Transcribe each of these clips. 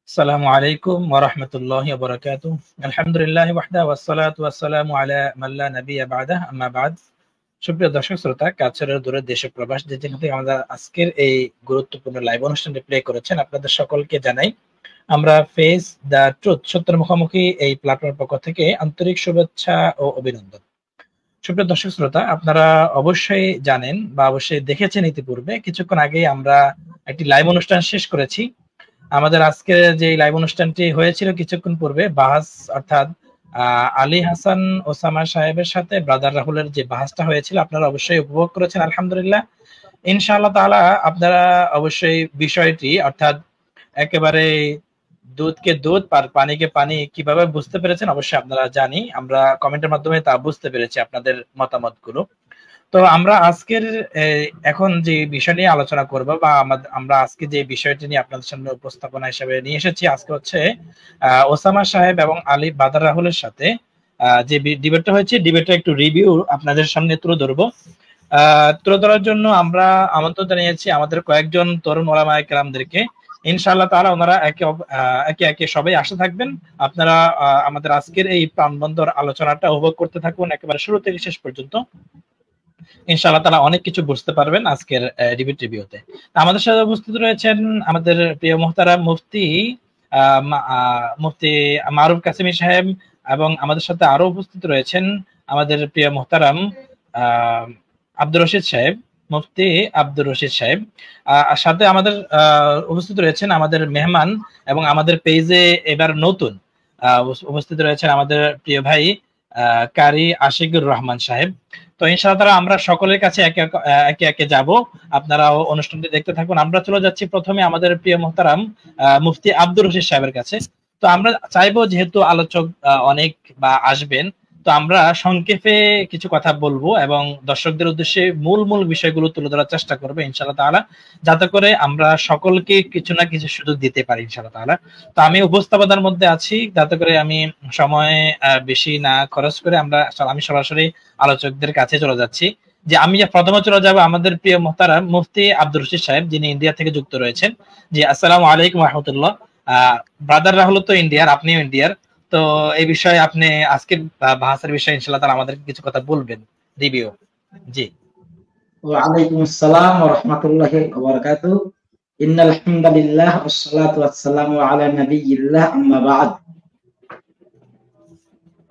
আসসালামু আলাইকুম ওয়া রাহমাতুল্লাহি ওয়া বারাকাতুহু। আলহামদুলিল্লাহি ওয়াহদাহু ওয়াসসালাতু ওয়াসসালামু আলা মান লা নাবিয়্যা বা'দাহু, আম্মা বা'দ। সুপ্রিয় দর্শক শ্রোতা, কাছের ও দূরের দেশে প্রবাস যে যেখান থেকে আমাদের আজকের এই গুরুত্বপূর্ণ লাইভ অনুষ্ঠানটি প্লে করেছেন, আপনাদের সকলকে জানাই আমরা ফেস দ্য ট্রুথ, সত্যের মুখোমুখি এই প্ল্যাটফর্মের পক্ষ থেকে আন্তরিক শুভেচ্ছা ও অভিনন্দন। সুপ্রিয় দর্শক শ্রোতা, আপনারা অবশ্যই জানেন বা অবশ্যই দেখেছেন ইতিপূর্বে কিছুক্ষণ আগেই আমরা একটি লাইভ অনুষ্ঠান শেষ করেছি। আমাদের আজকে যে লাইভ অনুষ্ঠানটি হয়েছিল কিছুক্ষণ পূর্বে, বাহাস অর্থাৎ আলী হাসান ওসামা সাহেবের সাথে ব্রাদার রাহুলের যে বাহাসটা হয়েছিল, আপনারা অবশ্যই উপভোগ করেছেন আলহামদুলিল্লাহ। ইনশাআল্লাহ তাআলা আপনারা অবশ্যই বিষয়টি অর্থাৎ একেবারে দুধকে দুধ আর পানিকে পানি কিভাবে বুঝতে পেরেছেন অবশ্যই আপনারা জানি, আমরা কমেন্টের মাধ্যমে তা বুঝতে পেরেছি আপনাদের মতামতগুলো। তো আমরা আজকের এখন যে বিষয় নিয়ে আলোচনা করব বা আমরা আজকে যে বিষয়টি নিয়ে আপনাদের সামনে উপস্থাপনা হিসেবে নিয়ে এসেছি, আজকে হচ্ছে ওসামা সাহেব এবং আলী বাদার রাহুলের সাথে যে ডিবেটটা হয়েছে, ডিবেটটা একটু রিভিউ আপনাদের সামনে তুলে ধরবো। তুলে ধরার জন্য আমরা আমন্ত্রণ জানিয়েছি আমাদের কয়েকজন তরুণ ওলামায়ে কেরামদেরকে। ইনশাআল্লাহ তাআলা ওনারা একে একে সবাই আসতে থাকবেন। আপনারা আমাদের আজকের এই প্রাণবন্তর আলোচনাটা উপভোগ করতে থাকুন একেবারে শুরু থেকে শেষ পর্যন্ত। ইনশাআল্লাহ তাআলা অনেক কিছু বুঝতে পারবেন আজকের ডিবেট রিভিউতে। আমাদের সাথে উপস্থিত রয়েছেন আমাদের প্রিয় মুহতারাম মুফতি মারুফ কাসেমি সাহেব, এবং আমাদের সাথে আরো উপস্থিত রয়েছেন আমাদের প্রিয় মুহতারাম আব্দুর রশিদ সাহেব, মুফতি আব্দুর রশিদ সাহেব। সাথে আমাদের উপস্থিত রয়েছেন আমাদের মেহমান এবং আমাদের পেজে এবার নতুন উপস্থিত রয়েছেন আমাদের প্রিয় ভাই কারি আশিকুর রহমান সাহেব। তো ইনশাআল্লাহ আমরা সকলের কাছে একে একে যাব, আপনারা অনুষ্ঠানটি দেখতে থাকুন। আমরা চলে যাচ্ছি প্রথমে আমাদের প্রিয় মুহতারাম মুফতি আব্দুর রশিদ সাহেবের কাছে। তো আমরা চাইবো যেহেতু আলোচক অনেক বা আসবেন, তো আমরা সংক্ষেপে কিছু কথা বলবো এবং দর্শকদের উদ্দেশ্যে মূল বিষয়গুলো তুলে ধরার চেষ্টা করবো ইনশাআল্লাহ তাআলা, যাতে করে আমরা সকলকে কিছু না কিছু সুযোগ দিতে পারি ইনশাআল্লাহ তাআলা। তো আমি উপস্থাপনার মধ্যে আছি, যাতে করে আমি সময় বেশি না খরচ করে আমি সরাসরি আলোচকদের কাছে চলে যাচ্ছি। যে আমি প্রথমে চলে যাব আমাদের প্রিয় মুহতারাম মুফতি আব্দুর রশিদ সাহেব, যিনি ইন্ডিয়া থেকে যুক্ত রয়েছেন। জি, আসসালামু আলাইকুম ওয়া রাহমাতুল্লাহ। ব্রাদার রাহুল তো ইন্ডিয়ার, আপনিও ইন্ডিয়ার, তো এই বিষয়ে আপনি আজকের বাহাসের বিষয়ে ইনশাআল্লাহ তাআলা আমাদেরকে কিছু কথা বলবেন, রিভিউ। জি। ওয়া আলাইকুম আসসালাম ওয়া রাহমাতুল্লাহি ওয়া বারাকাতুহু। ইন্নাল হামদালিল্লাহ ওয়াস সালাতু ওয়াস সালামু আলা নাবিয়্যিল্লাহ, আম্মা বা'দ।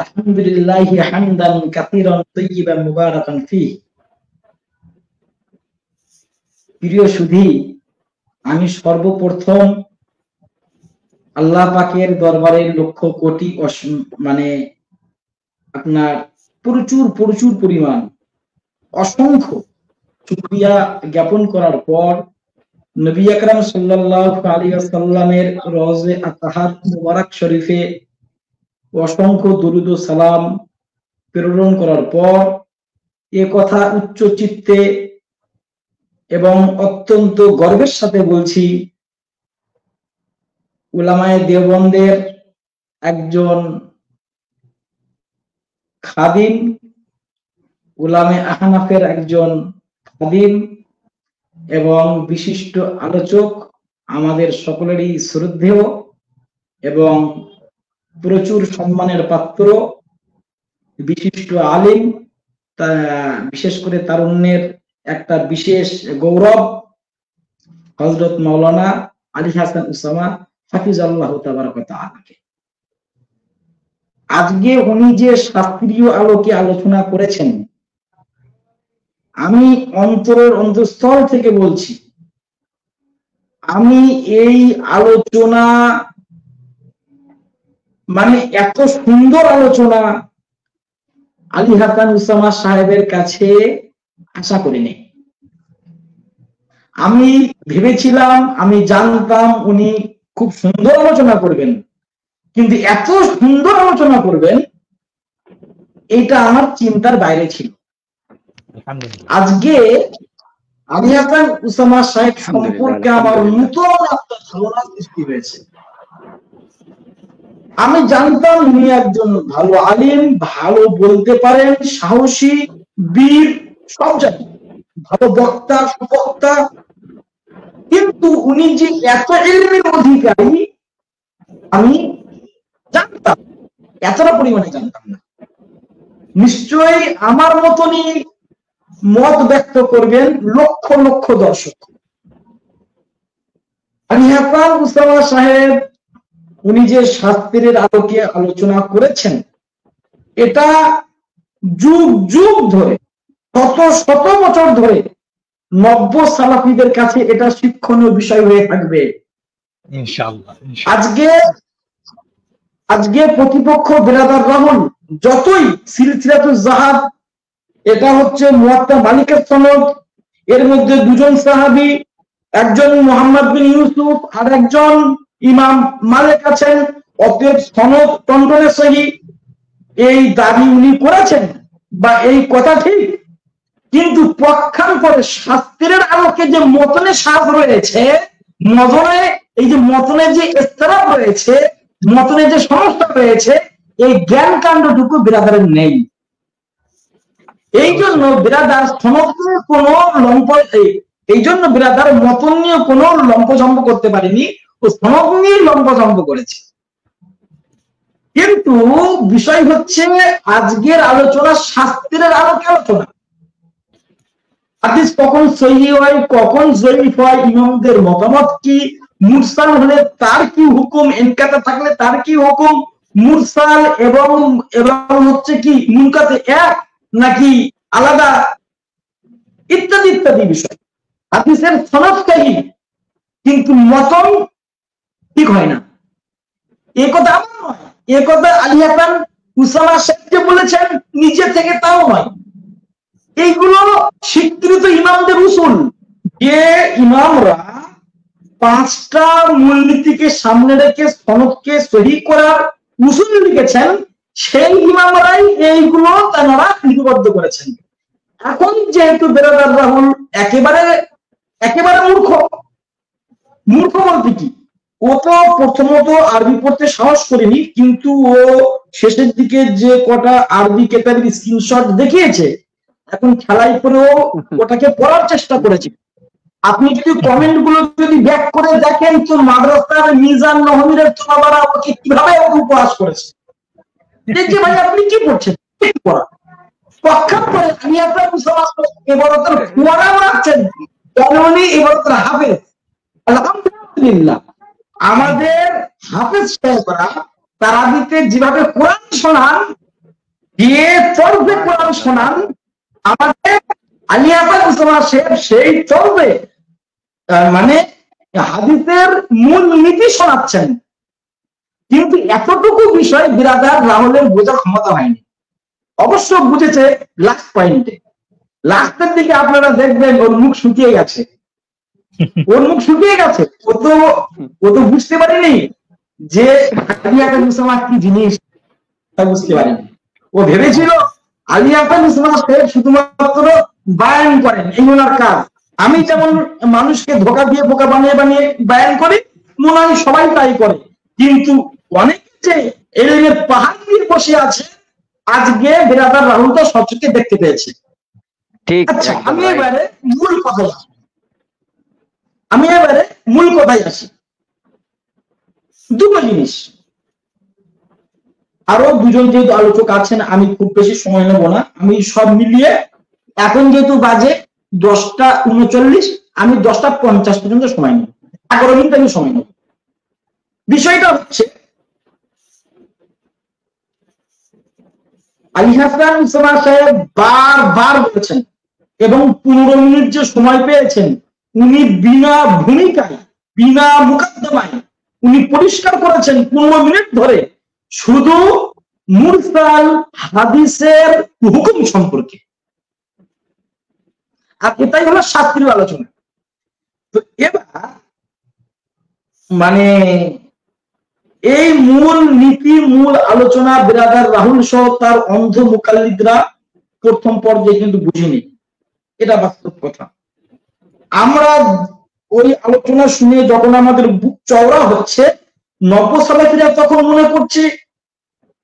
আলহামদুলিল্লাহি হামদান কাসীরান তাইয়িবান মুবারাকান ফীহি। প্রিয় সুধী, আমি সর্বপ্রথম আল্লাহ পাকের দরবারে লক্ষ কোটি আপনার প্রচুর পরিমাণ অসংখ্য শুকরিয়া জ্ঞাপন করার পর নবী আকরাম সাল্লাল্লাহু আলাইহি ওয়াসাল্লামের রওজে আতাহার মুবারক শরীফে অসংখ্য দরুদ ও সালাম প্রেরণ করার পর এ কথা উচ্চ চিত্তে এবং অত্যন্ত গর্বের সাথে বলছি, উলামায়ে দেওবন্দের একজন খাদিম, উলামায়ে আহনাফের একজন খাদিম এবং বিশিষ্ট আলোচক, আমাদের সকলেরই শ্রদ্ধেয় এবং প্রচুর সম্মানের পাত্র, বিশিষ্ট আলিম, বিশেষ করে তারুণ্যের একটা বিশেষ গৌরব, হযরত মাওলানা আলী হাসান ওসামা হাফিজাল্লাহু তাবারাকা তাআলাকে। আজকে উনি যে শাস্ত্রীয় আলোকে আলোচনা করেছেন, আমি অন্তরের অন্তঃস্থল থেকে বলছি, আমি এই আলোচনা এত সুন্দর আলোচনা আলী হাসান ওসামা সাহেবের কাছে আশা করিনি। আমি ভেবেছিলাম, আমি জানতাম উনি খুব সুন্দর আলোচনা করবেন, কিন্তু এত সুন্দর আলোচনা করবেন এটা আমার চিন্তার বাইরে ছিল। আজকে আলী হাসান ওসামা সাহেব সম্পর্কে আমার নতুন একটা ধারণা সৃষ্টি হয়েছে। আমি জানতাম উনি একজন ভালো আলিম, ভালো বলতে পারেন, সাহসী, বীর, সব জানি, ভালো বক্তা, সুবক্তা, কিন্তু উনি যে এত ইলমের অধিকারী আমি জানতাম, এতটা পরিমাণে জানতাম না। নিশ্চয়ই আমার মতনই মত ব্যক্ত করবেন লক্ষ লক্ষ দর্শক। আলী হাসান উসামা সাহেব উনি যে শাস্ত্রের আলোকে আলোচনা করেছেন, এটা যুগ যুগ ধরে, শত শত বছর ধরে নব্য সালাফিদের কাছে এটা শিক্ষণীয় বিষয় হয়ে থাকবে ইনশাআল্লাহ। আজকে প্রতিপক্ষ বিরাদার রাহুল যতই সিলসিলাতুল জাহাব, এটা হচ্ছে মুয়াত্তা মালিকের সনদ, এর মধ্যে দুজন সাহাবী, একজন মুহাম্মদ বিন ইউসুফ আর একজন ইমাম মালিক আছেন, অতএব সনদ টন্ডনে সহি, এই দাবি উনি করেছেন বা এই কথা ঠিক। কিন্তু পক্ষান্তরে শাস্ত্রের আলোকে যে মতনে সাজ রয়েছে, মতনে এই যে মতনে যে ইস্তিরাব রয়েছে, মতনে যে সমস্যা রয়েছে, এই জ্ঞান কাণ্ডটুকু বিরাদারের নেই। এই জন্য বিরাদার সনদ নিয়ে কোনো এই জন্য বিরাদার মতন নিয়ে কোনো লম্পজম্প করতে পারেনি, ও সনদ নিয়ে লম্পজম্প করেছে। কিন্তু বিষয় হচ্ছে আজকের আলোচনা শাস্ত্রের আলোকে আলোচনা। হাদিস কখন সহিহ হয়, কখন জয়ীফ হয়, ইমামদের মতামত কি, মুরসাল হলে তার কি হুকুম, ইনকাতা থাকলে তার কি হুকুম, মুরসাল এবং হচ্ছে কি মুনকাতে এক নাকি আলাদা, ইত্যাদি ইত্যাদি বিষয়। হাদিসের সনদ সহিহ কিন্তু মতন ঠিক হয় না, এই কথা আমার নয়, এই কথা আলী হাসান উসামা সাহেব বলেছেন নিজে থেকে, তাও নয়। এইগুলো স্বীকৃত ইমামদের উসুল, যে ইমামরা পাঁচটা মূলনীতিকে সামনে রেখে সনদকে সহি করার উসুল লিখেছেন, সেই ইমামরাই এইগুলো তারা লিপিবদ্ধ করেছেন। এখন যেহেতু বিরাদার রাহুল একেবারে মূর্খ বলতে কি, ও তো প্রথমত আরবি পড়তে সাহস করেনি, কিন্তু ও শেষের দিকে যে কটা আরবি কেতাবের স্ক্রিনশট দেখিয়েছে, এখন খেলাই করেও ওটাকে পড়ার চেষ্টা করেছে। আপনি যদি কমেন্ট গুলো যদি ব্যাক করে দেখেন, তো মাদ্রাসার মিজান নহমীরের তোলাবারা ওকে কিভাবে উপহাস করেছে, যে ভাই আপনি কি পড়ছেন, পক্ষান্তরে আমি আপনার এবারতের ফোয়ারা মারছেন, উনি এবারতের হাফেজ। আলহামদুলিল্লাহ, আমাদের হাফেজ সাহেবরা তারাবিতে যেভাবে কোরআন শোনান, দিয়ে চলবে কোরআন শোনান, আমাদের আলী হাসান উসামা সাহেব সেই চলবে মানে হাদিসের মূল নীতি শোনাচ্ছেন। কিন্তু এতটুকু বিষয় বিরাদার রাহুলের বোঝার ক্ষমতা হয়নি। অবশ্য বুঝেছে লাস্ট পয়েন্টে, লাস্টের দিকে আপনারা দেখবেন ওর মুখ শুকিয়ে গেছে, ও তো বুঝতে পারেনি যে আলী হাসান উসামা কি জিনিস, তা বুঝতে পারেনি। ও ভেবেছিল আলী হাসান উসামা সাহেব শুধুমাত্র বায়ান করেন, এই ওনার কাজ। আমি যেমন মানুষকে ধোকা দিয়ে বোকা বানিয়ে বানিয়ে বায়ান করি, মনে হয় সবাই তাই করে। কিন্তু অনেকে যে এলেমের পাহাড় দিয়ে বসে আছে, আজকে বিরাদার রাহুল তো সচকে দেখতে পেয়েছে। আচ্ছা, আমি এবারে মূল কথায় আসি। দুটো জিনিস, আরো দুজন যেহেতু আলোচক আছেন, আমি খুব বেশি সময় নেব না। আমি সব মিলিয়ে এখন যেহেতু বাজে 10:39, আমি 10:50 পর্যন্ত সময় নেব, 11 মিনিট আমি সময় নেব। বিষয়টা হচ্ছে আলী হাসান উসামা সাহেব বারবার বলেছেন, এবং 15 মিনিট যে সময় পেয়েছেন, উনি বিনা ভূমিকায়, বিনা মুকদ্দমায় উনি পরিষ্কার করেছেন 15 মিনিট ধরে শুধু মুরসাল হাদিসের হুকুম সম্পর্কে। আর এটাই হলো শাস্ত্রীয় আলোচনা। তো এবার মানে এই মূল নীতি, মূল আলোচনা বিরাদার রাহুল সহ তার অন্ধ মুকাল্লিদরা প্রথম পর্যায়ে কিন্তু বুঝিনি, এটা বাস্তব কথা। আমরা ওই আলোচনা শুনে যখন আমাদের বুক চওড়া হচ্ছে, নব্য সালাফিরা তখন মনে করছে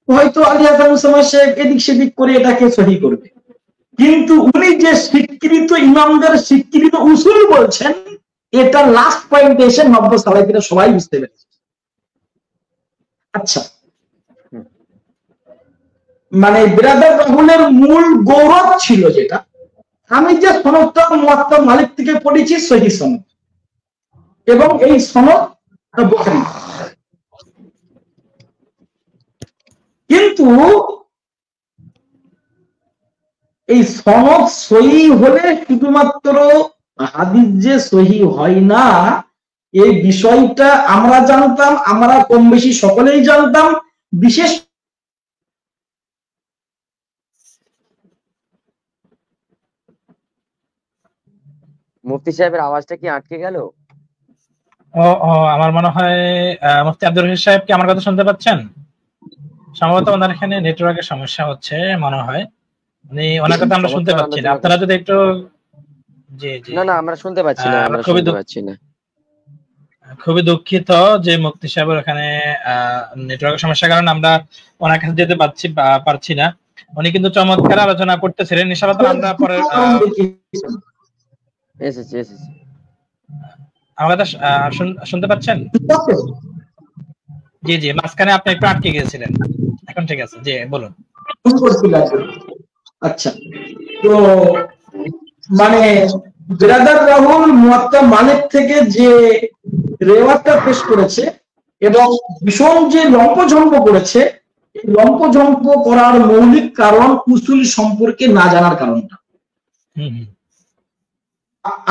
হয়তো আলী হাসান উসামা সাহেব এদিক সেদিক করে এটাকে সহি করবে। কিন্তু উনি যে স্বীকৃত ইমামদের স্বীকৃত উসুল বলছেন, এটা লাস্ট পয়েন্টে এসে নব্য সালাফিরা সবাই বুঝতে পেরেছে। আচ্ছা, মানে বিরাদার রাহুলের মূল গৌরব ছিল যেটা, আমি যে সনদটা মুয়াত্তা মালিক থেকে পড়েছি সহিহ সনদ, এবং এই সনদ বুখারী, কিন্তু এই সনদ সহিহ হলে শুধুমাত্র হাদিস যে সহিহ হয় না, এই বিষয়টা আমরা জানতাম, আমরা কম বেশি সকলেই জানতাম। বিশেষ মুফতি সাহেবের আওয়াজটা কি আটকে গেল? আমার মনে হয় মুফতি আব্দুর রশিদ সাহেব কি আমার কথা শুনতে পাচ্ছেন? সম্ভবত ওনার এখানে নেটওয়ার্কের সমস্যা হচ্ছে মনে হয়, ওনার কথা আমরা শুনতে পাচ্ছি না। আপনারা যদি একটু জি জি না আমরা শুনতে পাচ্ছি না, আমরা শুনতে পাচ্ছি না। খুবই দুঃখিত যে মুফতি সাহেবের এখানে নেটওয়ার্কের সমস্যার কারণে আমরা ওনার কাছে যেতে পারছি না। উনি কিন্তু চমৎকার আলোচনা করতেছিলেন, ইনশাআল্লাহ আমরা পরে আমার কথা শুনতে পাচ্ছেন? জি জি, মাঝখানে আপনি একটু আটকে গিয়েছিলেন, এখন ঠিক আছে, জি বলুন। আচ্ছা, তো মানে বিরাদার রাহুল মুয়াত্তা মালিক থেকে যে রেওয়াজটা পেশ করেছে এবং ভীষণ যে লম্পঝম্প করেছে, এই লম্পঝম্প করার মৌলিক কারণ উসুল সম্পর্কে না জানার কারণটা।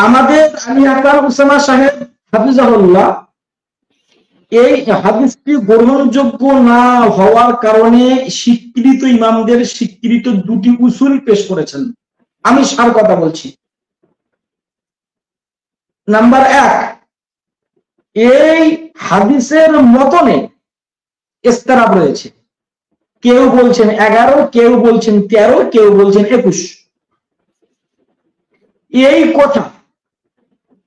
আমাদের আলী আকরাম উসামা সাহেব হাফিজাহুল্লাহ এই হাদিসটি গ্রহণযোগ্য না হওয়ার কারণে স্বীকৃত ইমামদের স্বীকৃত দুটি উসুল পেশ করেছেন। আমি সার কথা বলছি। নাম্বার 1, এই হাদিসের মতনে ইস্তেরাব রয়েছে। কেউ বলছেন 11, কেউ বলছেন 13, কেউ বলছেন 21। এই কথা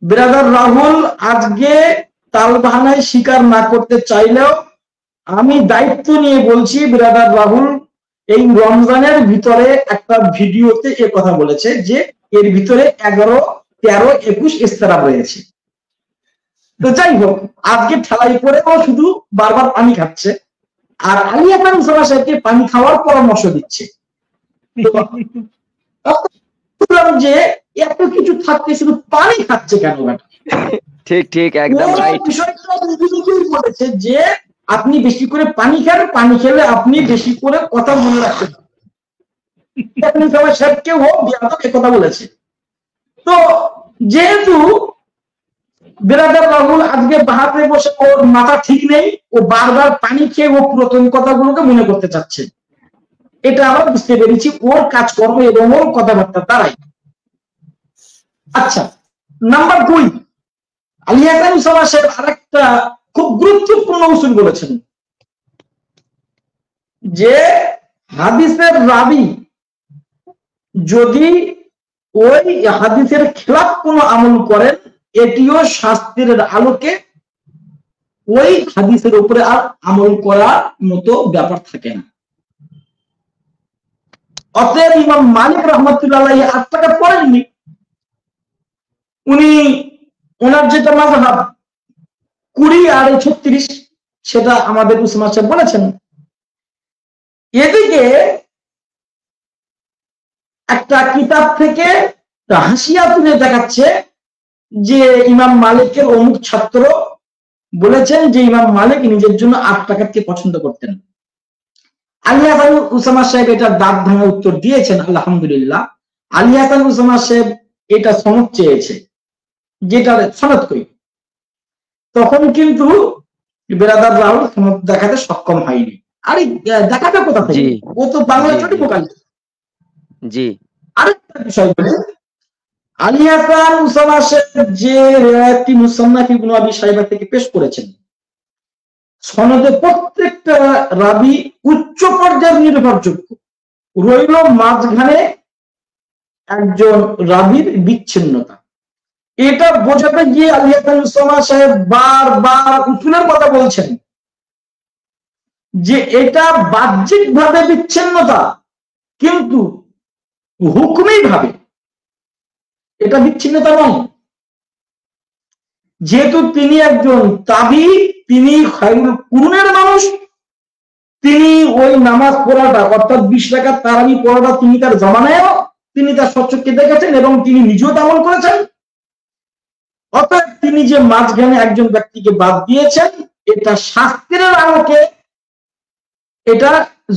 বিরাদার রাহুল আজকে তালবাহানায় স্বীকার না করতে চাইলেও আমি দায়িত্ব নিয়ে বলছি, বিরাদার রাহুল এই রমজানের ভিতরে একটা ভিডিওতে এ কথা বলেছে যে এর ভিতরে 11, 13, 21 ইস্তেরাব রয়েছে। তো যাই হোক, আজকে ঠেলাই পরে ও শুধু বারবার পানি খাচ্ছে, আর আলী আকরাম উসামা সাহেবকে পানি খাওয়ার পরামর্শ দিচ্ছে। যে এত কিছু থাকতে শুধু পানি খাচ্ছে কেন? ঠিক ঠিক, একদম রাইট। বিষয়টা বলেছে যে আপনি বেশি করে পানি খান, পানি খেলে আপনি বেশি করে কথা মনে রাখবেন। সাহেবকে ও কথা বলেছে। তো যেহেতু বিরাদার রাহুল আজকে বাহাতে বসে ওর মাথা ঠিক নেই, ও বারবার পানি খেয়ে ও পুরাতন কথাগুলোকে মনে করতে চাচ্ছে, এটা আমরা বুঝতে পেরেছি ওর কাজকর্ম এবং ওর কথাবার্তা তারাই। আচ্ছা, নাম্বার 2, আলী আকরাম উসামা সাহেব আরেকটা খুব গুরুত্বপূর্ণ উসুল বলেছেন যে হাদিসের রাবি যদি ওই হাদিসের খেলাফ কোনো আমল করেন, এটিও শাস্ত্রের আলোকে ওই হাদিসের উপরে আর আমল করার মতো ব্যাপার থাকে না। অতএব ইমাম মালিক রহমতুল্লাহ আলাইহি 8 টাকা পড়েননি, উনি ওনার যেটা মাযহাব 20 আর 36 সেটা আমাদের উসমান সাহেব বলেছেন। এদিকে একটা কিতাব থেকে হাসিয়া তুলে দেখাচ্ছে যে ইমাম মালিকের অমুক ছাত্র বলেছেন যে ইমাম মালিক নিজের জন্য 8 টাকাকে পছন্দ করতেন। আলী হাসান উসামা সাহেব এটা দাঁত ভাঙা উত্তর দিয়েছেন, আলহামদুলিল্লাহ। আলী হাসান উসামা সাহেব এটা সনদ চেয়েছে, যেটা সনদ কই, তখন কিন্তু বিরাদার রাহুল সনদ দেখাতে সক্ষম হয়নি। আরে দেখাতে কোথা থেকে, ও তো বাংলা চটি বোকাল। জি, আরেকটা বিষয় বলি, আলী হাসান উসামা সাহেব যে রিওয়ায়াতটি মুসান্নাফ ইবনে আবি শাইবা থেকে পেশ করেছেন, সনদে প্রত্যেকটা রাবী উচ্চ পর্যায়ের নির্ভরযোগ্য, রইল মাঝখানে একজন রাবীর বিচ্ছিন্নতা। এটা বোঝাতে গিয়ে আলী হাসান উসামা সাহেব বারবার উসুলের কথা বলছেন যে এটা বাহ্যিক ভাবে বিচ্ছিন্নতা, কিন্তু হুকুমি ভাবে এটা বিচ্ছিন্নতা নয়। যেহেতু তিনি একজন তাবি, তিনি খায়রুল কুরুনের মানুষ, তিনি ওই নামাজ পড়াটা অর্থাৎ 20 রাকাত তারাবি পড়াটা তিনি তার জামানায়ও তিনি তার সচক্ষে দেখেছেন এবং তিনি নিজেও তেমন করেছেন। অর্থাৎ তিনি যে মাঝখানে একজন ব্যক্তিকে বাদ দিয়েছেন, এটা শাস্ত্রের আলোকে এটা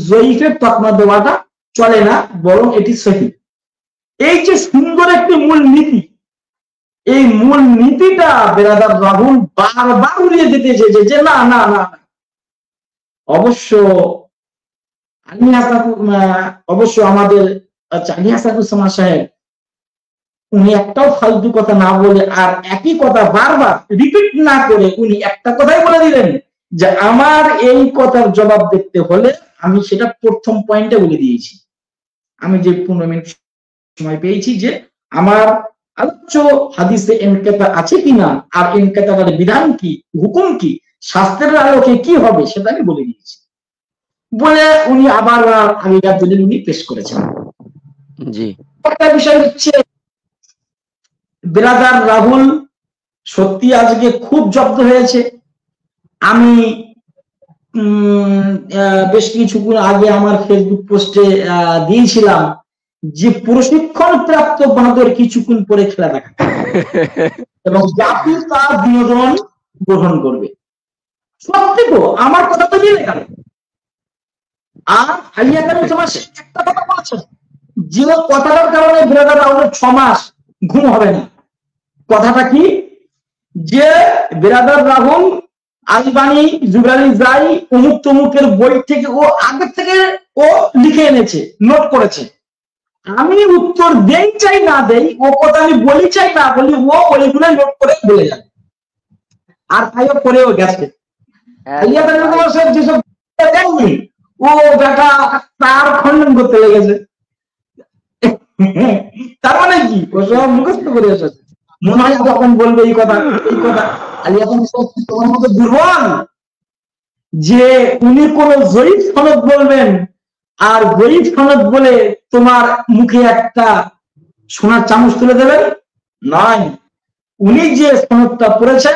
জয়ীফের তকমা দেওয়াটা চলে না, বরং এটি সহিহ। এই যে সুন্দর একটি মূল নীতি, এই মূল নীতিটা বেরাদার রাহুল বারবার উড়িয়ে দিতে চেয়েছে যে না না না, অবশ্য আমাদের আলী হাসানুজ্জামান সাহেব উনি একটাও ফালতু কথা না বলে আর একই কথা বারবার রিপিট না করে উনি একটা কথাই বলে দিলেন যে আমার এই কথার জবাব দেখতে হলে আমি সেটা প্রথম পয়েন্টে বলে দিয়েছি। আমি যে 15 মিনিট সময় পেয়েছি যে আমার আলোচ্য হাদিসে ইনকাতা আছে কিনা, আর ইনকাতার বিধান কি, হুকুম কি, শাস্ত্রের আলোকে কি হবে সেটা আমি বলে দিয়েছি বলে উনি আবার আগেকার দলিল উনি পেশ করেছেন। জি, একটা বিষয় হচ্ছে বেরাদার রাহুল সত্যি আজকে খুব জব্দ হয়েছে। আমি বেশ কিছুক্ষণ আগে আমার ফেসবুক পোস্টে দিয়েছিলাম যে প্রশিক্ষণ প্রাপ্ত বাঁদর কিছুক্ষণ পরে খেলা দেখা এবং জাতি তার বিনোদন গ্রহণ করবে। সত্যি তো আমার কথা তো মিলে গেল। আর আলী হাসানুজ্জামান একটা কথা বলেছেন যে কথাটার কারণে বেরাদার রাহুলের 6 মাস ঘুম হবে না। কথাটা কি? যে বেরাদার রাহুল আলবানি, জুবরানি যাই অমুক তমুকের বই থেকে ও আগে থেকে ও লিখে এনেছে, নোট করেছে। আমি উত্তর দেই চাই না দেই, ও কথা আমি বলি চাই না বলি, ও ওইগুলো নোট করে বলে যাবে। আর তাইও করেও গেছে। যেসব দেননি ও বেটা তার খণ্ডন করতে লেগেছে। তার মানে কি ও সব মুখস্থ করে এসেছে। মনে হয় যখন বলবে এই কথা আলী হাসান তোমার মতো দুর্বল যে উনি কোন জয়ীফ সনদ বলবেন আর জয়ীফ সনদ বলে তোমার মুখে একটা সোনার চামচ তুলে দেবেন নয়। উনি যে সনদটা পড়েছেন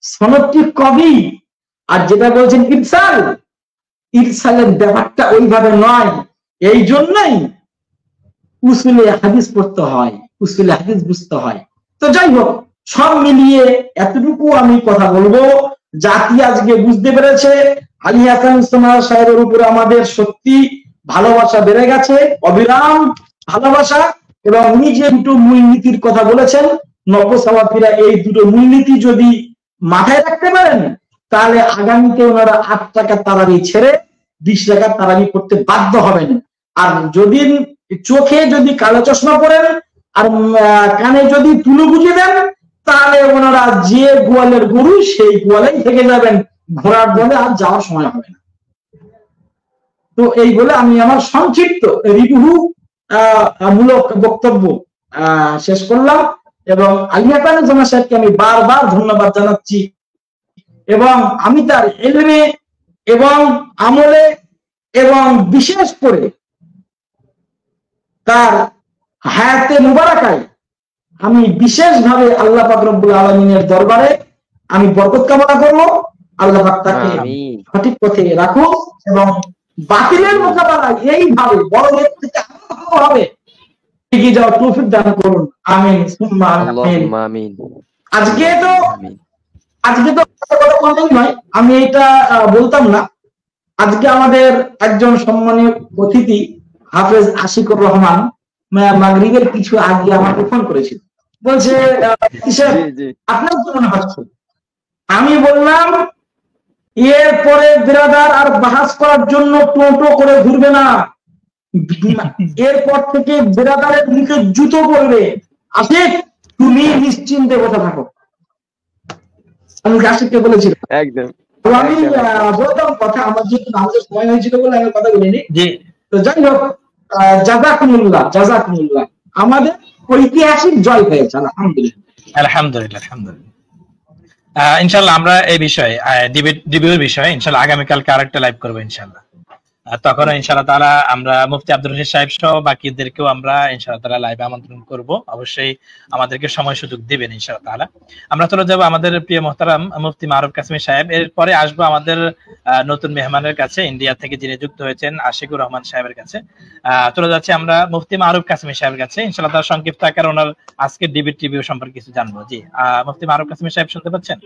সনদটি কবি, আর যেটা বলছেন ইরসালের ব্যাপারটা ওইভাবে নয়। এই জন্যই উসুলে হাদিস পড়তে হয়, উসুলে হাদিস বুঝতে হয়। তো যাই হোক, সব মিলিয়ে এতটুকু আমি কথা বলবো, জাতি আজকে বুঝতে পেরেছে আলী হাসানুজ্জামান সাহেবের উপরে আমাদের সত্যি ভালোবাসা বেড়ে গেছে, অবিরাম ভালোবাসা। এবং উনি যে দুটো মূলনীতির কথা বলেছেন, নবসাওয়াফিরা এই দুটো মূলনীতি যদি মাথায় রাখতে পারেন তাহলে আগামীতে ওনারা 8 টাকা তারাবি ছেড়ে 20 টাকা তারাবি করতে বাধ্য হবেন। আর যদি চোখে যদি কালো চশমা পরেন আর কানে যদি তুলো গুঁজে দেন তাহলে ওনারা যে গোয়ালের গরু সেই গোয়ালেই থেকে যাবেন, ঘোড়ার দলে আর যাওয়ার সময় হবে না। তো এই বলে আমি আমার সংক্ষিপ্ত রিভিউ মূলক বক্তব্য শেষ করলাম এবং আলী হাসানুজ্জামান সাহেবকে আমি বারবার ধন্যবাদ জানাচ্ছি এবং আমি তার ইলমে এবং আমলে এবং বিশেষ করে তার হায়াতে মুবারাকায় আমি বিশেষভাবে আল্লাহ পাক রব্বুল আলামিনের দরবারে আমি বরকত কামনা করব। আল্লাহ পাক তাকে সঠিক পথে রাখুন এবং বাতিলের মোকাবেলায় এইভাবে বড় থেকে আরো হবে এগিয়ে যাওয়ার তৌফিক দান করুন। আমিন সুম্মা আমিন। আজকে তো কথা বলতেই নয়, আমি এটা বলতাম না। আজকে আমাদের একজন সম্মানীয় অতিথি হাফেজ আশিকুর রহমান মাগরিবের কিছু আগে আমাকে ফোন করেছিল, বলছে আপনার কি মনে হচ্ছে? আমি বললাম এরপরে বিরাদার আর বাহাস করার জন্য টোটো করে ঘুরবে না, এরপর থেকে বিরাদারের মুখে জুতো পড়বে। আশিক তুমি নিশ্চিন্তে বসে থাকো। আমি আশিককে বলেছিলাম একদম। আমি বলতাম কথা, আমার যেহেতু আমাদের সময় হয়েছিল বলে আমি কথা বলিনি। তো যাই হোক, জাযাকুমুল্লাহ আমাদের ঐতিহাসিক জয় হয়েছে আলহামদুলিল্লাহ। ইনশাআল্লাহ আমরা এই বিষয়ে ডিবেটের বিষয়ে ইনশাআল্লাহ আগামীকালকে আরেকটা লাইভ করবো ইনশাআল্লাহ। তখন ইনশাআল্লাহ তাআলা আমরা মুফতি আব্দুর রশিদ সাহেব সহ বাকিদেরকেও আমরা ইনশাআল্লাহ তাআলা লাইভে আমন্ত্রণ করব। অবশ্যই আমাদেরকে সময় সুযোগ দিবেন ইনশাআল্লাহ তাআলা। আমরা চলে যাব আমাদের প্রিয় মুহতারাম মুফতি মারুফ কাসেমি সাহেব। এরপরে আসবো আমাদের নতুন মেহমানের কাছে, ইন্ডিয়া থেকে যিনি যুক্ত হয়েছেন আশিকুর রহমান সাহেবের কাছে। চলে যাচ্ছি আমরা মুফতি মারুফ কাসেমি সাহেবের কাছে। ইনশাআল্লাহ তাআলা সংক্ষিপ্ত আকারে ওনার আজকের ডিবেট রিভিউ সম্পর্কে কিছু জানবো। জি মুফতি মারুফ কাসেমি সাহেব শুনতে পাচ্ছেন?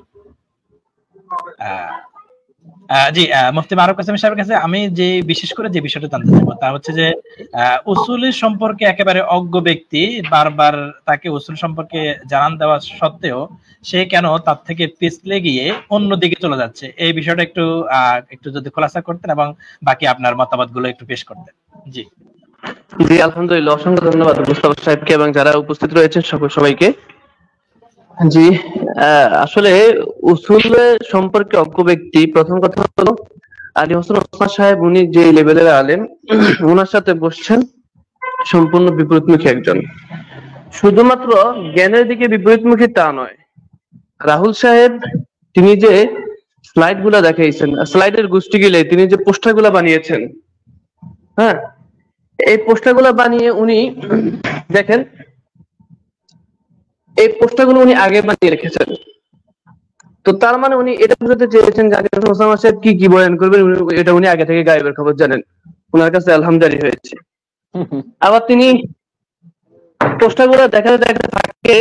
জি মুফতি মারুফ কাসেমি সাহেবের কাছে আমি যে বিশেষ করে যে বিষয়টা জানতে চাইবো তা হচ্ছে যে উসুলের সম্পর্কে একেবারে অজ্ঞ ব্যক্তি বারবার তাকে উসুল সম্পর্কে জানান দেওয়া সত্ত্বেও সে কেন তার থেকে পিছলে গিয়ে অন্যদিকে চলে যাচ্ছে, এই বিষয়টা একটু যদি খোলাসা করতেন এবং বাকি আপনার মতামত গুলো একটু পেশ করতেন। জি জি আলহামদুলিল্লাহ, অসংখ্য ধন্যবাদ মুস্তাফা সাহেবকে এবং যারা উপস্থিত রয়েছেন সবাইকে। জি আসলে উসুল সম্পর্কে অজ্ঞ ব্যক্তি, প্রথম কথা হলো আলী হোসেন ওসমান সাহেব উনি যে লেভেলের আলেম, ওনার সাথে বসছেন সম্পূর্ণ বিপরীতমুখী একজন। শুধুমাত্র জ্ঞানের দিকে বিপরীতমুখী তা নয়, রাহুল সাহেব তিনি যে স্লাইড গুলা দেখাইছেন, স্লাইডের গোষ্ঠী গিলে তিনি যে পোস্টার গুলা বানিয়েছেন, হ্যাঁ এই পোস্টার গুলা বানিয়ে উনি দেখেন এই পোস্টারগুলো উনি আগে বানিয়ে রেখেছেন। তো তার মানে উনি এটা বুঝাতে চেয়েছেন যে আলী হোসেন ওসমান সাহেব কি বয়ান করবেন এটা উনি আগে থেকে গায়েবের খবর জানেন, ওনার কাছে আলহামদুলিল্লাহ হয়েছে। আবার তিনি পোস্টারগুলো দেখাতে দেখাতে থাকে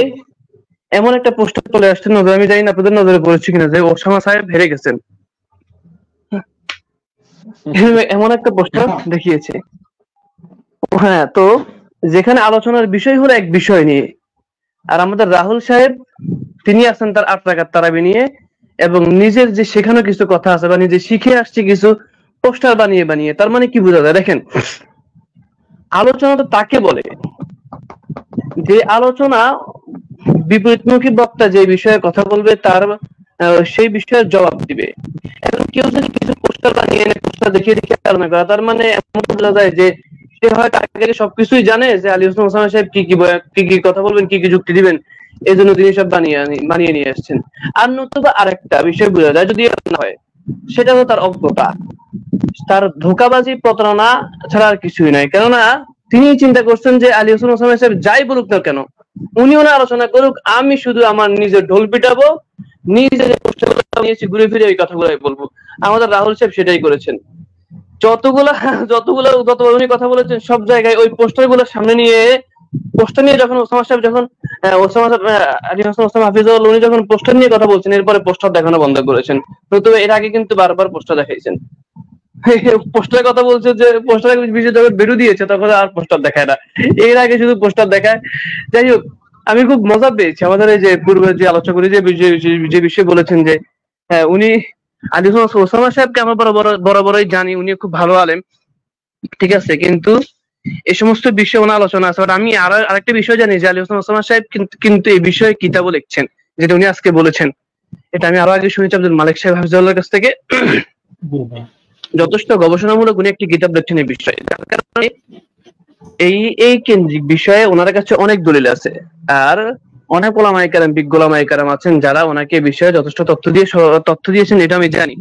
এমন একটা পোস্টার চলে আসছে নজরে, আমি জানি না আপনাদের নজরে পড়েছে কিনা, যে ওসামা সাহেব হেরে গেছেন, এমন একটা পোস্টার দেখিয়েছে। হ্যাঁ, তো যেখানে আলোচনার বিষয় হলো এক বিষয় নিয়ে, আর আমাদের রাহুল সাহেব তিনি আছেন তার 8 রাকাত তারাবি নিয়ে, এবং নিজের যে শেখানো কিছু কথা আছে বা নিজে শিখে আসছে কিছু পোস্টার বানিয়ে বানিয়ে। তার মানে কি বোঝা যায় দেখেন, আলোচনা তো তাকে বলে যে আলোচনা বিপরীতমুখী বক্তা যে বিষয়ে কথা বলবে তার সেই বিষয়ের জবাব দিবে। এখন কেউ যদি কিছু পোস্টার বানিয়ে এনে পোস্টার দেখিয়ে দেখিয়ে আলোচনা করে, তার মানে এমন বোঝা যায় যে সে হয়তো আগে সবকিছুই জানে যে আলী হোসেন ওসমান সাহেব কি কি কথা বলবেন, কি কি যুক্তি দিবেন, এই জন্য তিনি সব বানিয়ে নিয়ে আসছেন। আর নতুবা আরেকটা বিষয় বোঝা যায় যদি না হয়, সেটা হলো তার অজ্ঞতা, তার ধোঁকাবাজি প্রতারণা ছাড়া আর কিছুই নয়। কেননা তিনি চিন্তা করছেন যে আলী হোসেন ওসমান সাহেব যাই বলুক না কেন, উনি ওনার আলোচনা করুক, আমি শুধু আমার নিজের ঢোল পিটাবো, নিজের পোস্টারগুলো নিয়েছি ঘুরে ফিরে ওই কথাগুলোই বলবো। আমাদের রাহুল সাহেব সেটাই করেছেন। যতগুলো উনি কথা বলেছেন সব জায়গায় ওই পোস্টারগুলো সামনে নিয়ে, পোস্টার নিয়ে যখন ওসামা সাহেব আলী হোসেন ওসামা হাফিজুল্লাহ উনি যখন পোস্টার নিয়ে কথা বলছেন, এরপরে পোস্টার দেখানো বন্ধ করেছেন। তবে এর আগে কিন্তু বারবার পোস্টার দেখাইছেন। পোস্টারের কথা বলছে যে পোস্টার বিষয় যখন বেরু দিয়েছে তখন আর পোস্টার দেখায় না, এর আগে শুধু পোস্টার দেখায়। যাই হোক, আমি খুব মজা পেয়েছি আমাদের এই যে পূর্বে যে আলোচনা করি যে বিষয় বলেছেন যে উনি আলী হোসেন ওসামা সাহেবকে আমরা বরাবরই জানি, উনি খুব ভালো আলেম, ঠিক আছে, কিন্তু এই সমস্ত বিষয়ে ওনার আলোচনা আছে। আমি আরেকটা বিষয় জানি যে আলী হোসেন ওসামা সাহেব কিন্তু এই বিষয়ে কিতাবও লিখছেন, যেটা উনি আজকে বলেছেন। এটা আমি আরো আগে শুনেছি আব্দুল মালিক সাহেব হাফিজুল্লাহর কাছ থেকে। যথেষ্ট গবেষণামূলক উনি একটি কিতাব লিখছেন এই বিষয়ে, যার কারণে এই কেন্দ্রিক বিষয়ে ওনার কাছে অনেক দলিল আছে। আর অনেক ওলামায়ে কেরাম, বিজ্ঞ ওলামায়ে কেরাম আছেন যারা ওনাকে বিষয়ে যথেষ্ট তথ্য দিয়েছেন, এটা আমি জানি।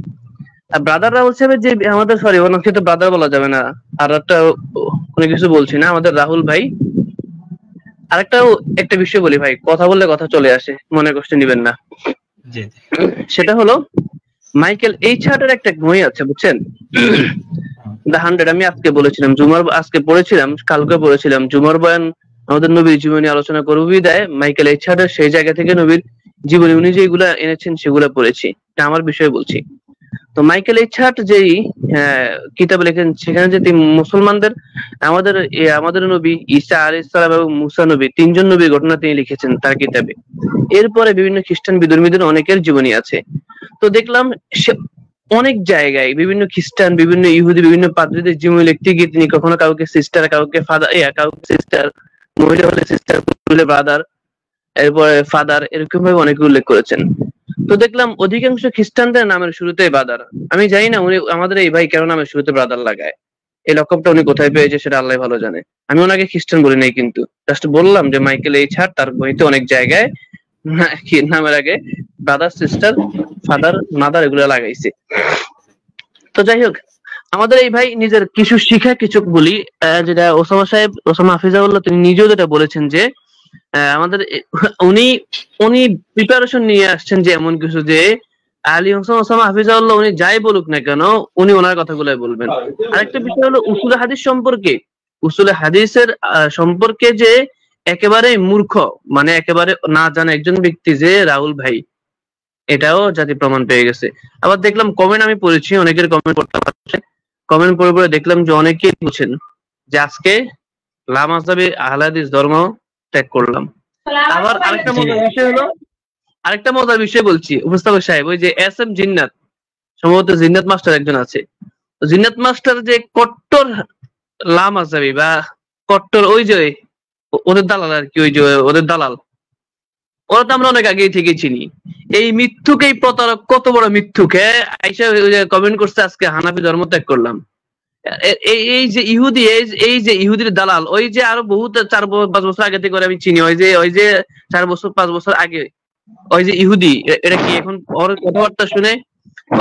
আর ব্রাদার রাহুল সাহেবের যে আমাদের, সরি ওনাকে তো ব্রাদার বলা যাবে না, আর কোনো কিছু বলছি না, আমাদের রাহুল ভাই। একটা বিষয় বলি ভাই, কথা বললে কথা চলে আসে, মনে কষ্ট নিবেন না। সেটা হলো মাইকেল এইচহার্টের একটা বই আছে বুঝছেন, দ্য 100। আমি আজকে বলেছিলাম আজকে পড়েছিলাম, কালকে পড়েছিলাম জুমার বয়ান আমাদের নবীর জীবনী আলোচনা করবি দেয় মাইকেল এইচহার্টের, সেই জায়গা থেকে নবীর জীবনী উনি যেগুলা এনেছেন সেগুলা পড়েছি, আমার বিষয়ে বলছি। তো মাইকেল এইচহার্ট যেই কিতাব লেখেন, সেখানে যে মুসলমানদের আমাদের নবী ঈসা আলাইহিস সালাম এবং মুসা নবী, 3 জন নবীর ঘটনা তিনি লিখেছেন তার কিতাবে। এরপরে বিভিন্ন খ্রিস্টান বিধর্মীদের অনেকের জীবনী আছে। তো দেখলাম অনেক জায়গায় বিভিন্ন খ্রিস্টান, বিভিন্ন ইহুদি, বিভিন্ন পাদ্রীদের জীবনী লিখতে গিয়ে তিনি কখনো কাউকে সিস্টার, কাউকে ফাদার, কাউকে সিস্টার, মহিলা হলে সিস্টার, পুরুষ ব্রাদার, এরপরে ফাদার, এরকম ভাবে অনেকে উল্লেখ করেছেন। তো দেখলাম অধিকাংশ খ্রিস্টানদের নামের শুরুতেই ব্রাদার। আমি জানি না উনি আমাদের এই ভাই কেন নামের শুরুতে ব্রাদার লাগায়, এই লকবটা উনি কোথায় পেয়েছে সেটা আল্লাহ ভালো জানে। আমি ওনাকে খ্রিস্টান বলি নাই, কিন্তু জাস্ট বললাম যে মাইকেল এইচহার্ট তার বইতে অনেক জায়গায় নামের আগে ব্রাদার, সিস্টার, ফাদার, মাদার এগুলো লাগাইছে। তো যাই হোক, আমাদের এই ভাই নিজের কিছু শিখা কিছু বলি, যেটা ওসামা হাফিজাউল্লাহ তিনি নিজেও যেটা বলেছেন যে আমাদের উনি উনি প্রিপারেশন নিয়ে আসছেন যে এমন কিছু যে আলী হোসেন ওসামা হাফিজাউল্লাহ উনি যাই বলুক না কেন উনি ওনার কথাগুলাই বলবেন। আরেকটা বিষয় হলো উসুলে হাদিস সম্পর্কে, উসুলে হাদিসের সম্পর্কে যে একেবারে মূর্খ, মানে একেবারে না জানা একজন ব্যক্তি যে রাহুল ভাই, এটাও জাতি প্রমাণ পেয়ে গেছে। আবার দেখলাম কমেন্ট আমি পড়েছি, অনেকের কমেন্ট পড়তে পারছে, কমেন্ট পড়ে পড়ে দেখলাম যে অনেকেই বলছেন যে আজকে লামাযাবি আহলে হাদিস ধর্ম ত্যাগ করলাম। আবার আরেকটা মজার বিষয় বলছি উপস্থাপক সাহেব, ওই যে এস এম জিন্নাত, সম্ভবত জিন্নাত মাস্টার একজন আছে, জিন্নাত মাস্টার যে কট্টর লামাযাবি বা কট্টর ওই যে ওদের দালাল আর কি, ওই যে ওদের দালাল, ওরা তো আমরা অনেক আগেই থেকে চিনি। এই মিথ্যুক, এই প্রতারক, কত বড় মিথ্যুক! আইসা কমেন্ট করছে আজকে হানাফি ধর্ম ত্যাগ করলাম। এই যে ইহুদি, এই যে ইহুদির দালাল, ওই যে আরো বহুত 4-5 বছর আগে থেকে আমি চিনি, ওই যে 4-5 বছর আগে ওই যে ইহুদি, এটা কি এখন ওর কথাবার্তা শুনে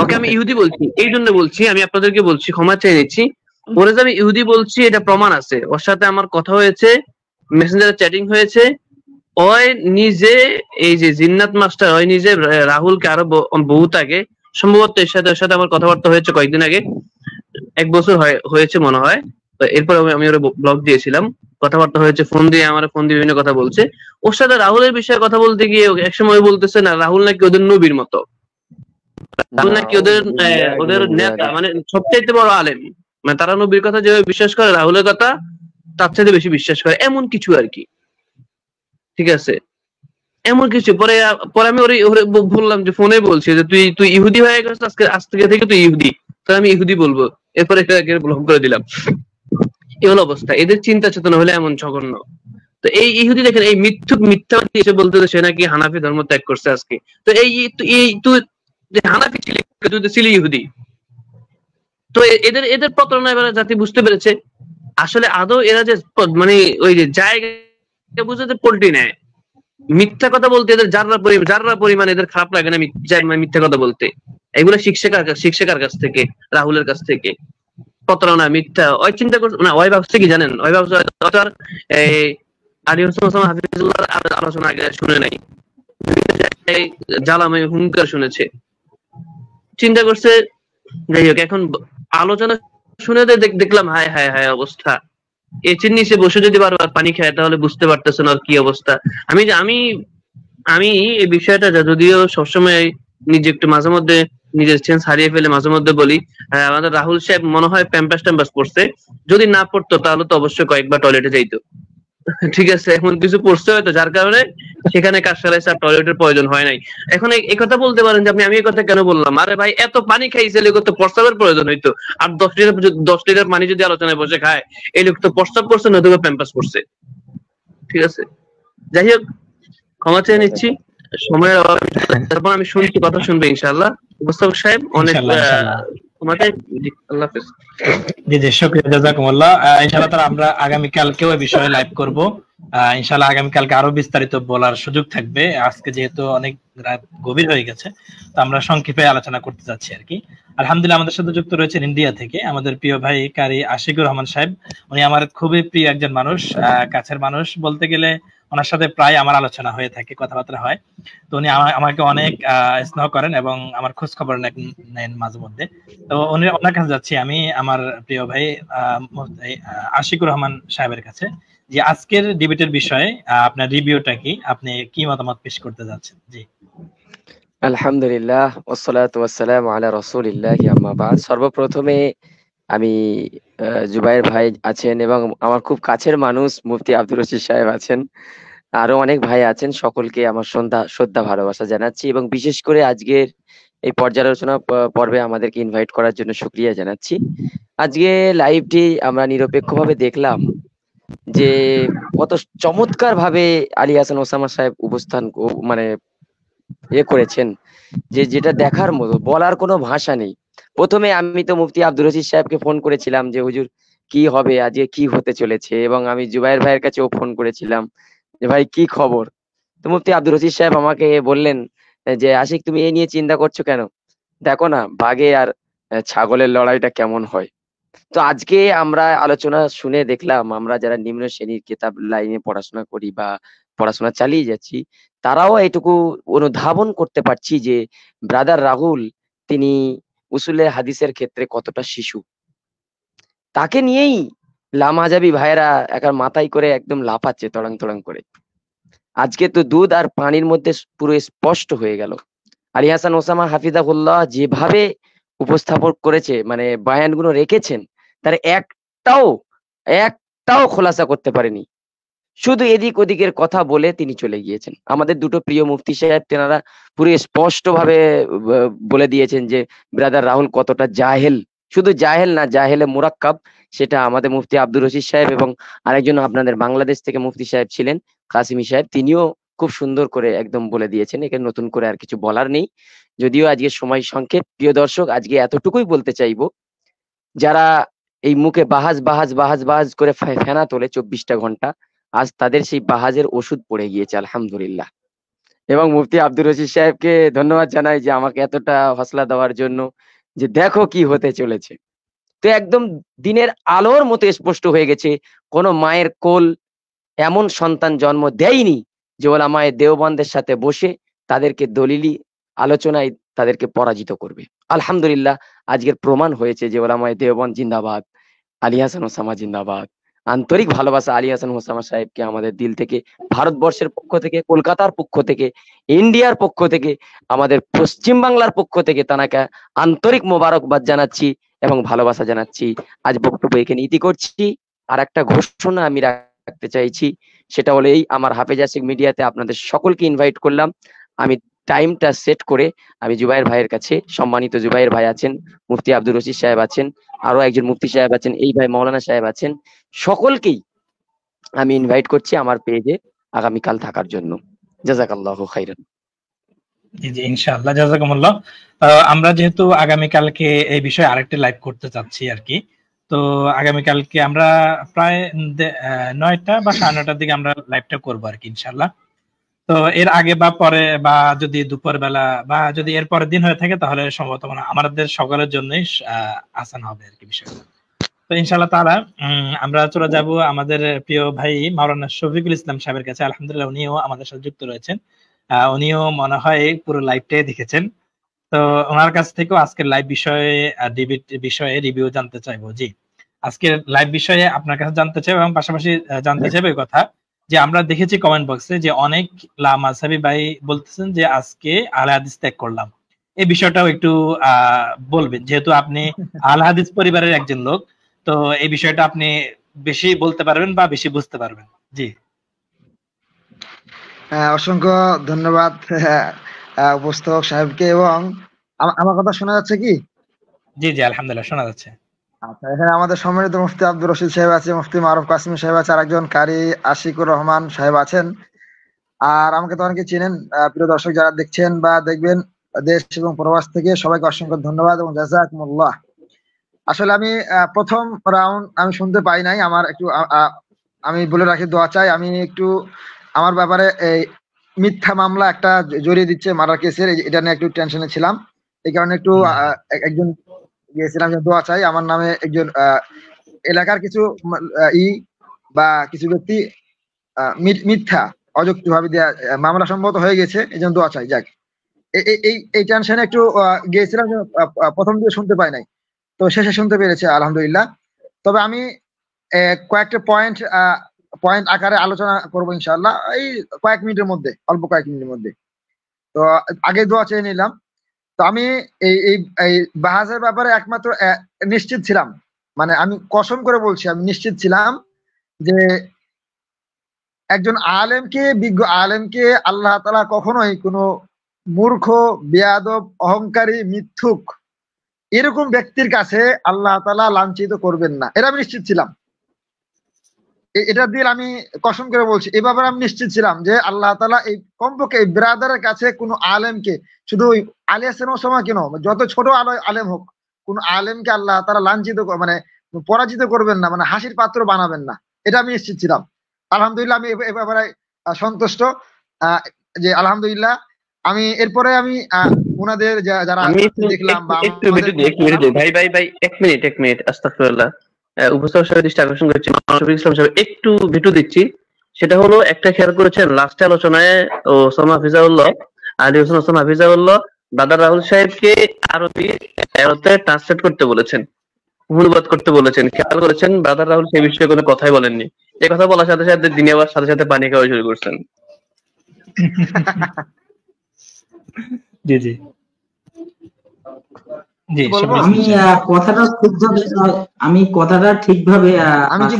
ওকে আমি ইহুদি বলছি, এই জন্য বলছি, আমি আপনাদেরকে বলছি, ক্ষমা চেয়ে নিচ্ছি, ওরে যে আমি ইহুদি বলছি এটা প্রমাণ আছে, ওর সাথে আমার কথা হয়েছে, মেসেঞ্জারে চ্যাটিং হয়েছে। ওই নিজে এই যে জিন্নাত মাস্টার, ওই নিজে রাহুলকে আরো বহুত আগে, সম্ভবত এর সাথে আমার কথাবার্তা হয়েছে কয়েকদিন আগে, 1 বছর হয়েছে মনে হয়। তো এরপর আমি ওরা ব্লগ দিয়েছিলাম, কথাবার্তা হয়েছে, ফোন দিয়ে বিভিন্ন কথা বলছে। ওর সাথে রাহুলের বিষয়ে কথা বলতে গিয়ে একসময় বলতেছে না রাহুল নাকি ওদের নবীর মতো, রাহুল নাকি ওদের নেতা, মানে সবচাইতে বড় আলেম, মানে তারা নবীর কথা যেভাবে বিশ্বাস করে রাহুলের কথা তার চাইতে বেশি বিশ্বাস করে, এমন কিছু আর কি। ঠিক আছে, এমন কিছু। পরে আমি ওরে বললাম যে ফোনে বলছি যে তুই ইহুদি হয়ে গেছিস, আজ থেকে তুই ইহুদি, তাহলে আমি ইহুদি বলবো। এরপরে ব্লক করে দিলাম। এই হলো অবস্থা, এদের চিন্তা চেতনা হলে এমন জঘন্য। তো এই ইহুদি দেখেন, এই মিথ্যাবাদী এসে বলতে সে নাকি হানাফি ধর্ম ত্যাগ করছে আজকে। তো তুই হানাফি ছিলি, তুই তো ছিলি ইহুদি। তো এদের প্রতারণা এবার জাতি বুঝতে পেরেছে আসলে আদৌ এরা যে মানে ওই যে জায়গা বুঝতে পোল্ট্রি নেয়, মিথ্যা কথা বলতে এদের যাররা পরিমাণ এদের খারাপ লাগে না মিথ্যা কথা বলতে। এগুলো শিক্ষকের কাছ থেকে, রাহুলের কাছ থেকে প্রতারণা, মিথ্যা। ওই চিন্তা করছে না, ওই ভাবছে কি জানেন, ওই ভাবছে আলী হোসেন ওসামা হাফিজুল্লাহ আলোচনা আগে শুনে নাই, জ্বালাময় হুঙ্কার শুনেছে, চিন্তা করছে। যাই হোক, এখন আলোচনা শুনে দেখলাম হায় হায় হায় অবস্থা। এর নিচে বসে যদি বারবার পানি খায় তাহলে বুঝতে পারতেছেন আর কি অবস্থা। আমি এই বিষয়টা যদিও সবসময় নিজে একটু মাঝে মধ্যে নিজের সেন্স হারিয়ে ফেলে, মাঝে মধ্যে বলি আমাদের রাহুল সাহেব মনে হয় প্যাম্পাস পড়ছে, যদি না পড়তো তাহলে তো অবশ্যই কয়েকবার টয়লেটে যাইতো। ঠিক আছে, এমন কিছু পড়ছে হয়তো যার কারণে সেখানে কাশালাইছে আর টয়লেটের প্রয়োজন হয় নাই। এখন এই কথা বলতে পারেন যে আমি এই কথা কেন বললাম, আরে ভাই এত পানি খাইছে লোক তো প্রস্রাবের প্রয়োজন হইতো, আর 10 লিটার পানি যদি আলোচনায় বসে খায়, এই লোক তো প্রস্রাব করছে নয়তো প্যাম্পাস পড়ছে। ঠিক আছে, যাই হোক, ক্ষমা চেয়ে নিচ্ছি, সময়ের অভাবে। তারপর আমি শুনছি, কথা শুনবে ইনশাআল্লাহ উপস্থাপক সাহেব। অনেক আল্লাহ হাফেজ। জি জি, শুকরিয়া, জাযাকুমুল্লাহ। ইনশাআল্লাহ তারা আমরা আগামী কালকেও এই বিষয়ে লাইভ করব। ইনশাআল্লাহ আগামী কালকে আরো বিস্তারিত বলার সুযোগ থাকবে। আজকে যেহেতু অনেক রাত গভীর হয়ে গেছে, তো আমরা সংক্ষেপে আলোচনা করতে যাচ্ছি আর কি। আলহামদুলিল্লাহ আমাদের সাথে যুক্ত রয়েছেন ইন্ডিয়া থেকে আমাদের প্রিয় ভাই কারি আশিকুর রহমান সাহেব। উনি আমার খুবই প্রিয় একজন মানুষ, কাছের মানুষ বলতে গেলে। ওনার সাথে প্রায় আমার আলোচনা হয়ে থাকে, কথাবার্তা হয়। তো উনি আমাকে অনেক স্নেহ করেন এবং আমার খোঁজ খবর নেন মাঝে মধ্যে। তো ওনার কাছে যাচ্ছি আমি, আমার প্রিয় ভাই আশিকুর রহমান সাহেবের কাছে, যে আজকের ডিবেটের বিষয়ে আপনার রিভিউটা কি, আপনি কি মতামত পেশ করতে যাচ্ছেন? জি। আলহামদুলিল্লাহ ওয়াসসালাতু ওয়াসসালামু আলা রাসূলিল্লাহি আম্মা বাদ। সর্বপ্রথমে আমি জুবাইর ভাই আছেন এবং আমার খুব কাছের মানুষ মুফতি আব্দুর রশিদ সাহেব আছেন, আরো অনেক ভাই আছেন, সকলকে আমার শ্রদ্ধা ভালোবাসা জানাচ্ছি এবং বিশেষ করে আজকের এই পর্যালোচনা পর্বে আমাদেরকে ইনভাইট করার জন্য শুকরিয়া জানাচ্ছি। আজকে লাইভটি আমরা নিরপেক্ষভাবে দেখলাম যে কত চমৎকার ভাবে আলী হাসান ওসামা সাহেব মানে করেছেন, যেটা দেখার মতো, বলার কোনো ভাষা নেই। প্রথমে আমি তো মুফতি আব্দুর রশিদ সাহেবকে ফোন করেছিলাম যে হুজুর কি হবে আজকে, কি হতে চলেছে, এবং আমি জুবাইর ভাইয়ের কাছেও ফোন করেছিলাম যে ভাই কি খবর। তো মুফতি আব্দুর রশিদ সাহেব আমাকে বললেন যে আশিক তুমি এই নিয়ে চিন্তা করছো কেন, দেখো না বাঘে আর ছাগলের লড়াইটা কেমন হয়। তো আজকে আমরা আলোচনা শুনে দেখলাম, আমরা যারা নিম্ন শ্রেণীর কিতাব লাইনে পড়াশোনা করি বা পড়াশোনা চালিয়ে যাচ্ছি, তারাও এটুকু অনুধাবন করতে পারছি যে ব্রাদার রাহুল তিনি উসুলে হাদিসের ক্ষেত্রে কতটা শিশু। তাকে নিয়েই লামাজাবি ভাইয়েরা একার মাথায় করে একদম লাফাচ্ছে তড়াং তড়াং করে। আজকে তো দুধ আর পানির মধ্যে পুরো স্পষ্ট হয়ে গেল। আলী হাসান ওসামা হাফিজাহুল্লাহ যেভাবে উপস্থাপন করেছে, মানে বয়ানগুলো রেখেছেন, তার একটাও খোলাসা করতে পারেনি, শুধু এদিক ওদিকের কথা বলে তিনি চলে গিয়েছেন। আমাদের দুটো প্রিয় মুফতি সাহেব তেনারা পুরো স্পষ্ট ভাবে বলে দিয়েছেন যে ব্রাদার রাহুল কতটা জাহেল, শুধু জাহেল না, জাহেলে মুরাক্কাব। সেটা আমাদের মুফতি আব্দুর রশিদ সাহেব এবং আরেকজন আপনাদের বাংলাদেশ থেকে মুফতি সাহেব ছিলেন কাসিমি সাহেব, তিনিও খুব সুন্দর করে একদম বলে দিয়েছেন। এখানে নতুন করে আর কিছু বলার নেই, যদিও আজকে সময় সংক্ষেপ। প্রিয় দর্শক, আজকে এতটুকুই বলতে চাইবো, যারা এই মুখে বাহাজ বাহাজ বাহাজ বাহাজ করে ফেনা তোলে 24টা ঘন্টা, আজ তাদের সেই বাহাজের ওষুধ পড়ে গিয়েছে আলহামদুলিল্লাহ। এবং মুফতি আব্দুর রশিদ সাহেবকে ধন্যবাদ জানাই যে আমাকে এতটা হসলা দেওয়ার জন্য, যে দেখো কি হতে চলেছে। তো একদম দিনের আলোর মতো স্পষ্ট হয়ে গেছে, কোনো মায়ের কোল এমন সন্তান জন্ম দেয়নি যে ওলামায়ে দেওবন্দের সাথে বসে তাদেরকে দলিলি আলোচনায় তাদেরকে পরাজিত করবে। আলহামদুলিল্লাহ আজকের প্রমাণ হয়েছে যে ওলামায়ে দেওবন্দ জিন্দাবাদ, আলী হাসান ওসামা জিন্দাবাদ। আন্তরিক ভালোবাসা আলী হাসান ওসামা সাহেবকে আমাদের দিল থেকে, ভারতবর্ষের পক্ষ থেকে, কলকাতার পক্ষ থেকে, ইন্ডিয়ার পক্ষ থেকে, আমাদের পশ্চিম বাংলার পক্ষ থেকে তানাকে আন্তরিক মোবারকবাদ জানাচ্ছি এবং ভালোবাসা জানাচ্ছি। আজ বক্তব্য এখানে ইতি করছি। আর একটা ঘোষণা আমি রাখতে চাইছি, সেটা হলো এই, আমার হাফেজ আশিক মিডিয়াতে আপনাদের সকলকে ইনভাইট করলাম। আমি টাইমটা সেট করে আমি জুবাইর ভাইয়ের কাছে, সম্মানিত জুবাইর ভাই আছেন, মুফতি আব্দুর রশিদ সাহেব আছেন, আরো একজন মুফতি সাহেব আছেন, এই ভাই মাওলানা সাহেব আছেন, সকলকেই আমি ইনভাইট করছি আমার পেজে আগামীকাল থাকার জন্য। জাযাকাল্লাহু খাইরান। জি জি, ইনশাআল্লাহ, জাযাকুমুল্লাহ। আমরা যেহেতু আগামীকালকে এই বিষয়ে আরেকটা লাইভ করতে চাচ্ছি আর কি, তো আগামীকালকে আমরা প্রায় 9টা বা 9:30টার দিকে আমরা লাইভটা করবো আর কি ইনশাআল্লাহ। তো এর আগে বা পরে, বা যদি দুপুর বেলা বা যদি এর পরের দিন হয়ে থাকে, তাহলে সম্ভবত আমাদের সকলের জন্যই আসান হবে আর কি বিষয়টা। তো ইনশাআল্লাহ তাআলা আমরা চলে যাব আমাদের প্রিয় ভাই মাওলানা শফিকুল ইসলাম সাহেবের কাছে। আলহামদুলিল্লাহ উনিও আমাদের সাথে যুক্ত রয়েছেন, উনিও মনে হয় পুরো লাইভটাই দেখেছেন। তো ওনার কাছ থেকেও আজকের লাইভ বিষয়ে রিভিউ জানতে চাইবো। জি, আজকের লাইভ বিষয়ে আপনার কাছে জানতে চাইবো, এবং পাশাপাশি জানতে চাইবো এই কথা যে আমরা দেখেছি কমেন্ট বক্সে যে অনেক লামাযহাবী ভাই বলতেছেন যে আজকে আহলে হাদিস ত্যাগ করলাম। এই বিষয়টাও একটু বলবেন, যেহেতু আপনি আহলে হাদিস পরিবারের একজন লোক, তো এই বিষয়টা আপনি বেশি বলতে পারবেন বা বেশি বুঝতে পারবেন। জি, অসংখ্য ধন্যবাদ উপস্থাপক সাহেবকে। এবং আমার কথা শোনা যাচ্ছে কি? জি জি, আলহামদুলিল্লাহ শোনা যাচ্ছে। আচ্ছা, এখানে আমাদের সম্মানিত মুফতি আব্দুর রশিদ সাহেব আছে, মুফতি মারুফ কাসিমি সাহেব আছে, আর একজন কারি আশিকুর রহমান সাহেব আছেন। আর আমাকে তো অনেকে চেনেন। প্রিয় দর্শক যারা দেখছেন বা দেখবেন দেশ এবং প্রবাস থেকে, সবাইকে অসংখ্য ধন্যবাদ এবং জাযাকুমুল্লাহ। আসলে আমি প্রথম রাউন্ড আমি শুনতে পাই নাই। আমার একটু আমি বলে রাখি, দোয়া চাই। আমি একটু আমার ব্যাপারে এই মিথ্যা মামলা একটা জড়িয়ে দিচ্ছে মার্ডার কেসের, এটা নিয়ে একটু টেনশনে ছিলাম। এই কারণে একটু একজন গিয়েছিলাম, দোয়া চাই। আমার নামে একজন এলাকার কিছু বা কিছু ব্যক্তি মিথ্যা অযৌক্তিক ভাবে দেয়া মামলা সম্ভবত হয়ে গেছে, এই জন্য দোয়া চাই। যাক, এই টেনশনে একটু গিয়েছিলাম, প্রথম দিকে শুনতে পাই নাই, তো শেষে শুনতে পেরেছি আলহামদুলিল্লাহ। তবে আমি কয়েকটা পয়েন্ট আকারে আলোচনা করবো ইনশাআল্লাহ, এই কয়েক মিনিটের মধ্যে, অল্প কয়েক মিনিটের মধ্যে। তো আগে দোয়া চেয়ে নিলাম। তো আমি এই বাহাজের ব্যাপারে একমাত্র নিশ্চিত ছিলাম, মানে আমি কসম করে বলছি, আমি নিশ্চিত ছিলাম যে একজন আলেমকে, বিজ্ঞ আলেমকে আল্লাহ তাআলা কখনোই কোনো মূর্খ, বেয়াদব, অহংকারী, মিথ্যুক এরকম ব্যক্তির কাছে আল্লাহ তাআলা লাঞ্ছিত করবেন না, এটা আমি নিশ্চিত ছিলাম। এটা দিয়ে আমি কসম করে বলছি, এই ব্যাপারে আমি নিশ্চিত ছিলাম যে আল্লাহ তাআলা এই কমপক্ষে এই ব্রাদারের কাছে কোনো আলেমকে, শুধু ওই আলী হাসান ওসামা কেন, যত ছোট আলেম হোক, কোন আলেমকে আল্লাহ তাআলা লাঞ্ছিত, মানে পরাজিত করবেন না, মানে হাসির পাত্র বানাবেন না, এটা আমি নিশ্চিত ছিলাম। আলহামদুলিল্লাহ আমি এ ব্যাপারে সন্তুষ্ট যে আলহামদুলিল্লাহ। আমি এরপরে আমি ওনাদের যারা আমি দেখলাম বা একটু ভাই এক মিনিট আস্তাগফিরুল্লাহ। উপস্থাপক সাহেব দৃষ্টি আকর্ষণ করছি, শফিক ইসলাম সাহেব একটু ভিডিও দিচ্ছি। সেটা হলো একটা খেয়াল করেছেন লাস্টে আলোচনায় ওসামা হাফিজাউল্লাহ, আলী হোসেন ওসামা হাফিজাউল্লাহ দাদা রাহুল সাহেবকে আরবি ট্রান্সলেট করতে বলেছেন, অনুবাদ করতে বলেছেন। খেয়াল করেছেন ব্রাদার রাহুল সেই বিষয়ে কোনো কথাই বলেননি। এই কথা বলার সাথে সাথে তিনি আবার সাথে সাথে পানি খাওয়া শুরু করছেন। জি জি জি, আমি কথাটা ঠিকভাবে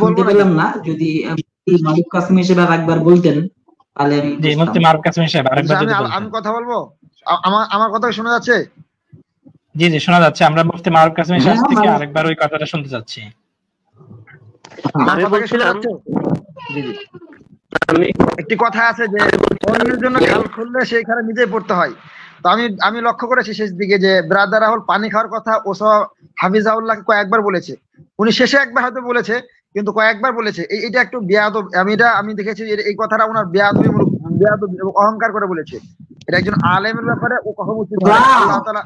শুনতে পেলাম না। যদি মারুফ কাসেম হিসেবে একবার বলতেন তাহলে জি, মুফতি মারুফ কাসেম সাহেব আরেকবার যদি বলতেন। আমি কথা বলবো, আমার কথা শোনা যাচ্ছে? জি জি শোনা যাচ্ছে। আমরা মুফতি মারুফ কাসেম সাহেব থেকে আরেকবার ওই কথাটা শুনতে চাচ্ছি। আমি বলছিলাম একটি কথা আছে যে অন্যের জন্য খাল খুললে সেইখানে নিজেই পড়তে হয়। তো আমি লক্ষ্য করেছি শেষ দিকে যে ব্রাদার রাহুল পানি খাওয়ার কথা ওসামা হাফিজাউল্লাহকে কয়েকবার বলেছে। উনি শেষে একবার হয়তো বলেছে, কিন্তু কয়েকবার বলেছে। এটা একটু বেয়াদব। আমি দেখেছি এই কথাটা ওনার বেয়াদবি অহংকার করে বলেছে। এটা একজন আলেমের ব্যাপারে ও কখন উচিত নয়। আল্লাহ তাআলা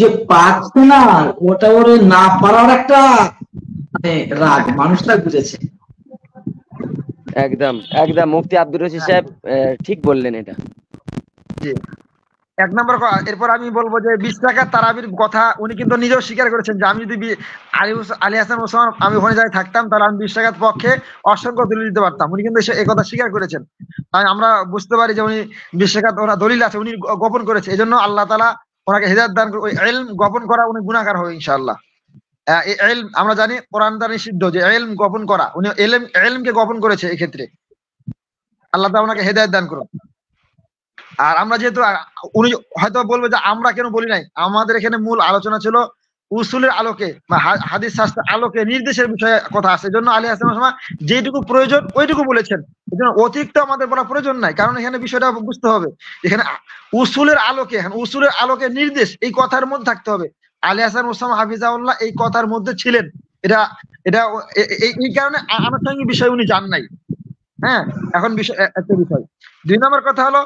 যে পাচ্ছে না, ওটা ওরে না পারার একটা রাগ মানুষটা বুঝেছে। একদম মুফতি আব্দুর রশিদ সাহেব ঠিক বললেন এটা। জি, এক নম্বর। এরপর আমি বলবো যে 20 টাকা তারাবির কথা উনি কিন্তু নিজেও স্বীকার করেছেন যে আমি যদি আলী হাসান ওসমান আমি ওখানে যাই থাকতাম তাহলে আমি 20 টাকার পক্ষে অসংখ্য দলিল দিতে পারতাম। উনি কিন্তু এই কথা স্বীকার করেছেন। তাই আমরা বুঝতে পারি যে উনি 20 টাকা ওনার দলিল আছে, উনি গোপন করেছে। এই জন্য আল্লাহ তাআলা ওনাকে হেদায়েত দান করে। ওই ইলম গোপন করা উনি গুনাহগার হবে ইনশাআল্লাহ। এই ইলম আমরা জানি কোরআন দ্বারা নিষিদ্ধ যে ইলম গোপন করা, উনি ইলমকে গোপন করেছে। এই ক্ষেত্রে আল্লাহ তাআলা ওনাকে হেদায়েত দান করুন। আর আমরা যেহেতু উনি হয়তো বলবে যে আমরা কেন বলি নাই, আমাদের এখানে মূল আলোচনা ছিল উসুলের আলোকে বা হাদিস শাস্ত্রের আলোকে নির্দেশের বিষয়ে কথা আছে। এজন্য আলী হাসান ওসমান যেটুকু প্রয়োজন ওইটুকু বলেছেন। এজন্য অতিরিক্ত আমাদের বলা প্রয়োজন নাই, কারণ এখানে বিষয়টা বুঝতে হবে এখানে উসুলের আলোকে নির্দেশ এই কথার মধ্যে থাকতে হবে। আলী হাসান ওসমান হাফিজাউল্লাহ এই কথার মধ্যে ছিলেন। এটা এই কারণে আনুষঙ্গিক বিষয় উনি জান নাই। হ্যাঁ, এখন বিষয় একটা বিষয়। 2 নম্বর কথা হলো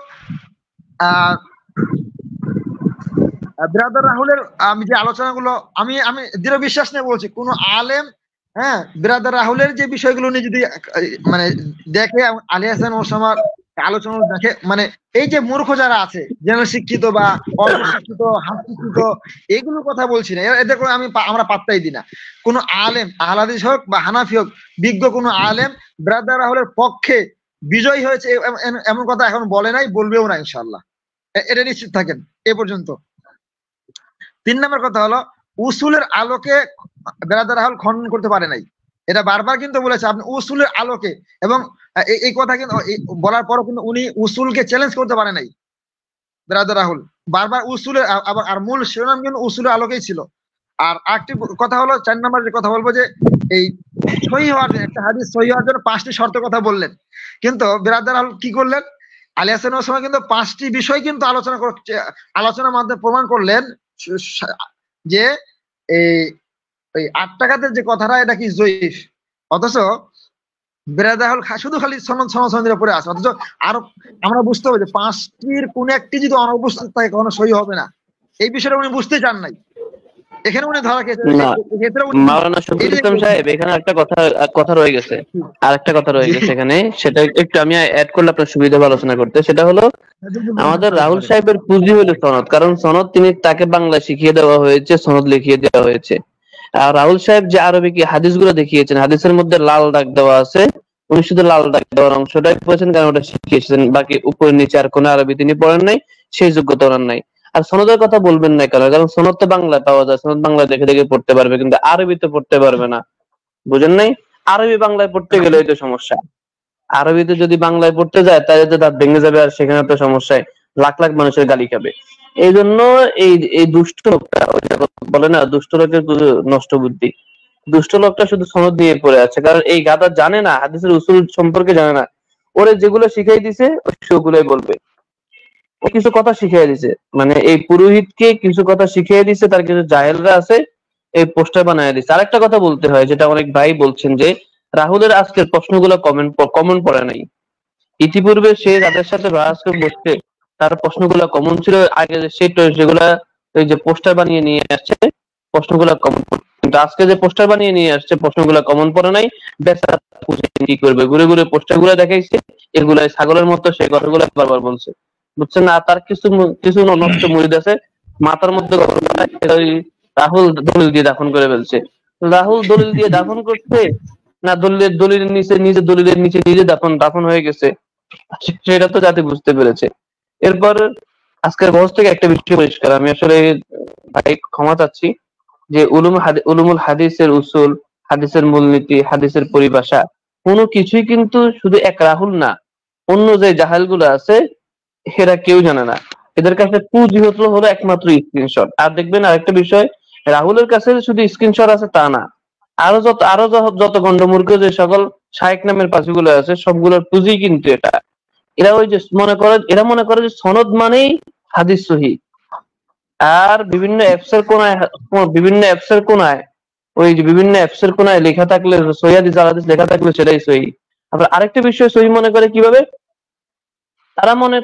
ব্রাদার রাহুলের আমি যে আলোচনাগুলো আমি দৃঢ় বিশ্বাস নিয়ে বলছি, কোন আলেম ব্রাদার রাহুলের যে বিষয়গুলো নিয়ে যদি মানে দেখে আলী হাসান ওসামার আলোচনা দেখে, মানে এই যে মূর্খ যারা আছে, জেনারেল শিক্ষিত বা অল্প শিক্ষিত, হাফ শিক্ষিত, এগুলোর কথা বলছি না। এদের করে আমরা পাত্তাই দিই না। কোন আলেম আহলে হাদিস হোক বা হানাফি হোক, বিজ্ঞ কোন আলেম ব্রাদার রাহুলের পক্ষে বিজয়ী হয়েছে এমন কথা এখন বলে নাই, বলবেও না ইনশাআল্লাহ। এটা নিশ্চিত থাকেন। এ পর্যন্ত। 3 নম্বর কথা হলো উসুলের আলোকে ব্রাদার রাহুল খণ্ডন করতে পারে নাই। এটা বারবার কিন্তু বলেছে আপনি উসুলের আলোকে, এবং এই কথা কিন্তু বলার পরও কিন্তু উনি উসুলকে চ্যালেঞ্জ করতে পারে নাই ব্রাদার রাহুল। বারবার উসুলের আর মূল শিরোনাম কিন্তু উসুলের আলোকেই ছিল। আর আরেকটি কথা হলো 4 নম্বর যে কথা বলবো যে এই সহি হওয়ার একটা হাদিস সহি হওয়ার জন্য 5টি শর্ত কথা বললেন, কিন্তু ব্রাদার রাহুল কি করলেন? আলী হাসান ওসমান কিন্তু 5টি বিষয় কিন্তু আলোচনার মাধ্যমে প্রমাণ করলেন যে এই 8 টাকাতে যে কথাটা এটা কি জয়ীফ। অথচ ব্রাদার রাহুল শুধু খালি সনদের উপরে আছে। অথচ আরো আমরা বুঝতে হবে যে 5টির কোন একটি যদি অনুপস্থিত থাকে কখনো সহি হবে না। এই বিষয়টা উনি বুঝতে চান নাই। এখানে উনি ধরা খেয়েছেন। মাওলানা শফিকুল ইসলাম সাহেব এখানে একটা কথা রয়ে গেছে, আরেকটা কথা রয়ে গেছে এখানে, সেটা একটু আমি অ্যাড করলে আপনার সুবিধা হবে আলোচনা করতে। সেটা হলো আমাদের রাহুল সাহেবের পুঁজি হলো সনদ, কারণ সনদ তাকে বাংলা শিখিয়ে দেওয়া হয়েছে, সনদ লিখিয়ে দেওয়া হয়েছে। আর রাহুল সাহেব যে আরবি কি হাদিসগুলো দেখিয়েছেন, হাদিসের মধ্যে লাল দাগ দেওয়া আছে, উনি শুধু লাল দাগ দেওয়ার অংশটাই পড়েছেন, কারণ ওটা শিখিয়েছেন। বাকি উপরে নিচে আর কোনো আরবি তিনি পড়েন নাই, সেই যোগ্যতা ওনার নাই। আর সনদের কথা বলবেন না কেন? কারণ সনদ তো বাংলায় পাওয়া যায়, সনদ বাংলা দেখে দেখে পড়তে পারবে, কিন্তু আরবিতে পড়তে পারবে না। বুঝেন নাই? আরবি বাংলায় পড়তে গেলে তো সমস্যা। আরবিতে যদি বাংলায় পড়তে যায় তাহলে তো দাঁত ভেঙে যাবে, আর সেখানে তো সমস্যায় লাখ লাখ মানুষের গালি খাবে। এই জন্য এই দুষ্ট লোকটা বলে না, দুষ্ট লোকের নষ্ট বুদ্ধি, দুষ্ট লোকটা শুধু সনদ নিয়ে পড়ে আছে। কারণ এই গাদা জানে না, হাদিসের উসুল সম্পর্কে জানে না। ওরে যেগুলো শিখাই দিছে সেগুলোই বলবে। ও কিছু কথা শিখিয়ে দিছে, মানে এই পুরোহিতকে কিছু কথা শিখিয়ে দিছে, তার কিছু জাহেলরা আছে এই পোস্টার বানায় দিছে। আরেকটা কথা বলতে হয়, যেটা অনেক ভাই বলছেন যে রাহুলের আজকের প্রশ্নগুলো কমন পড়ে নাই। ইতিপূর্বে সে যাদের সাথে বসছে তার প্রশ্নগুলো কমন ছিল আগে, সেগুলা ওই যে পোস্টার বানিয়ে নিয়ে আসছে, প্রশ্নগুলো কমন। কিন্তু আজকে যে পোস্টার বানিয়ে নিয়ে আসছে প্রশ্নগুলো কমন পড়ে নাই, বেচারা কি করবে, ঘুরে ঘুরে পোস্টার গুলা দেখাইছে, এগুলা ছাগলের মতো সে কথাগুলো বারবার বলছে, বুঝছেন না? তার কিছু কিছু নষ্ট মুরিদ আছে, মাথার মধ্যে রাহুল দলিল দিয়ে দাফন করে ফেলছে। রাহুল দলিল দিয়ে দাফন করছে না দলিলের নিচে, নিজে দলিলের নিচে নিজে দাফন হয়ে গেছে, সেটা তো জাতি বুঝতে পেরেছে। এরপর আজকের বহস থেকে একটা বিষয় পরিষ্কার, আমি আসলে ভাই ক্ষমা চাচ্ছি, যে উলুমুল হাদিসের উসুল, হাদিসের মূলনীতি, হাদিসের পরিভাষা কোনো কিছুই কিন্তু শুধু এক রাহুল না, অন্য যে জাহেল গুলো আছে এরা কেউ জানে না। এদের কাছে পুঁজি হলো একমাত্র স্ক্রিনশট। আর দেখবেন আরেকটা বিষয়, রাহুলের কাছে শুধু স্ক্রিনশট আছে তা না, আরো যত গন্ডমূর্খ যে সকল শায়েক নামের পাশিগুলো আছে সবগুলোর পুঁজি কিন্তু এটা। এরা ওই যে মনে করে যে সনদ মানেই হাদিস সহিহ। আর বিভিন্ন অ্যাপসের কোনায় ওই যে বিভিন্ন অ্যাপসের কোনায় লেখা থাকলে সহিহ হাদিস আল হাদিস লেখা থাকলে সেটাই সহিহ। আবার আরেকটা বিষয় সহিহ মনে করে কিভাবে,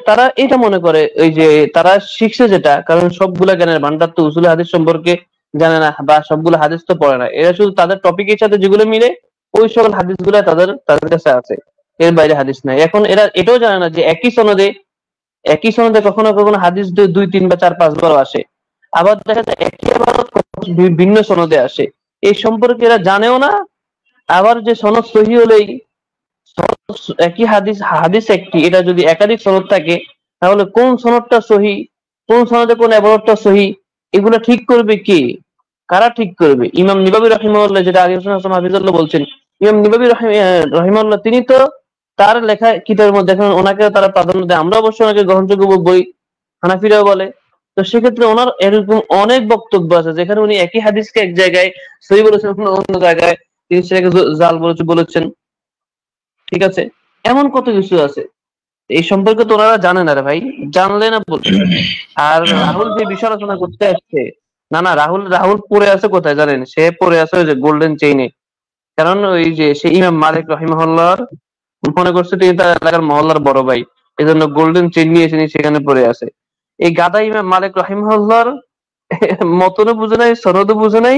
তারা এটা মনে করে ওই যে তারা শিখছে যেটা, কারণ সবগুলা জ্ঞানের ভান্ডার তো উসুল হাদিস সম্পর্কে জানে না, বা সবগুলো হাদিস তো পড়ে না, এরা শুধু তাদের টপিকের সাথে যেগুলো মিলে ওই সকল হাদিস গুলা তাদের কাছে আছে, এর বাইরে হাদিস নাই। এখন এরা এটাও জানে না যে একই সনদে কখনো কখনো হাদিস 2, 3 বা 4, 5 বার আসে, আবার দেখা যায় একই ইবাদত ভিন্ন সনদে আসে, এই সম্পর্কে এরা জানেও না। আবার যে সনদ সহিহ হলেই একই হাদিস একটি, এটা যদি একাধিক সনদ থাকে তাহলে কোন সনদটা সহিহ, কোন সনদে কোন ইবাদতটা সহিহ, এগুলো ঠিক করবে কে? কারা ঠিক করবে? ইমাম নিবাবী রাহিমাহুল্লাহ, যেটা আগে হাফিজাল্লাহ বলছেন, ইমাম নিবাবী রাহিমাহুল্লাহ তিনি তো তার লেখা কিতাবের মধ্যে এখন ওনাকে তারা প্রাধান্য দেয়, আমরা অবশ্যই ওনাকে গ্রহণযোগ্য বই, হানাফিরাও বলে। তো সেক্ষেত্রে ওনার এরকম অনেক বক্তব্য আছে যেখানে উনি একই হাদিসকে এক জায়গায় সহিহ বলেছেন, অন্য জায়গায় তিনি সেটাকে জাল বলেছেন। ঠিক আছে, এমন কত কিছু আছে এই সম্পর্কে তো ওনারা জানে না রে ভাই, জানলে না বলতে। আর রাহুল যে বিষয় আলোচনা করতে আসছে, না রাহুল পড়ে আছে কোথায় জানেন? সে পড়ে আছে ওই যে গোল্ডেন চেইনে। কারণ ওই যে সে ইমাম মালিক রাহিমাহুল্লাহর মনে করছে তিনি তার এলাকার মহল্লার বড় ভাই, এই জন্য গোল্ডেন চেইন নিয়ে তিনি সেখানে পড়ে আছে। এই গাদা ইমাম মালিক রাহিমাহুল্লাহর মতনও বুঝে নাই, সনদও বুঝে নাই।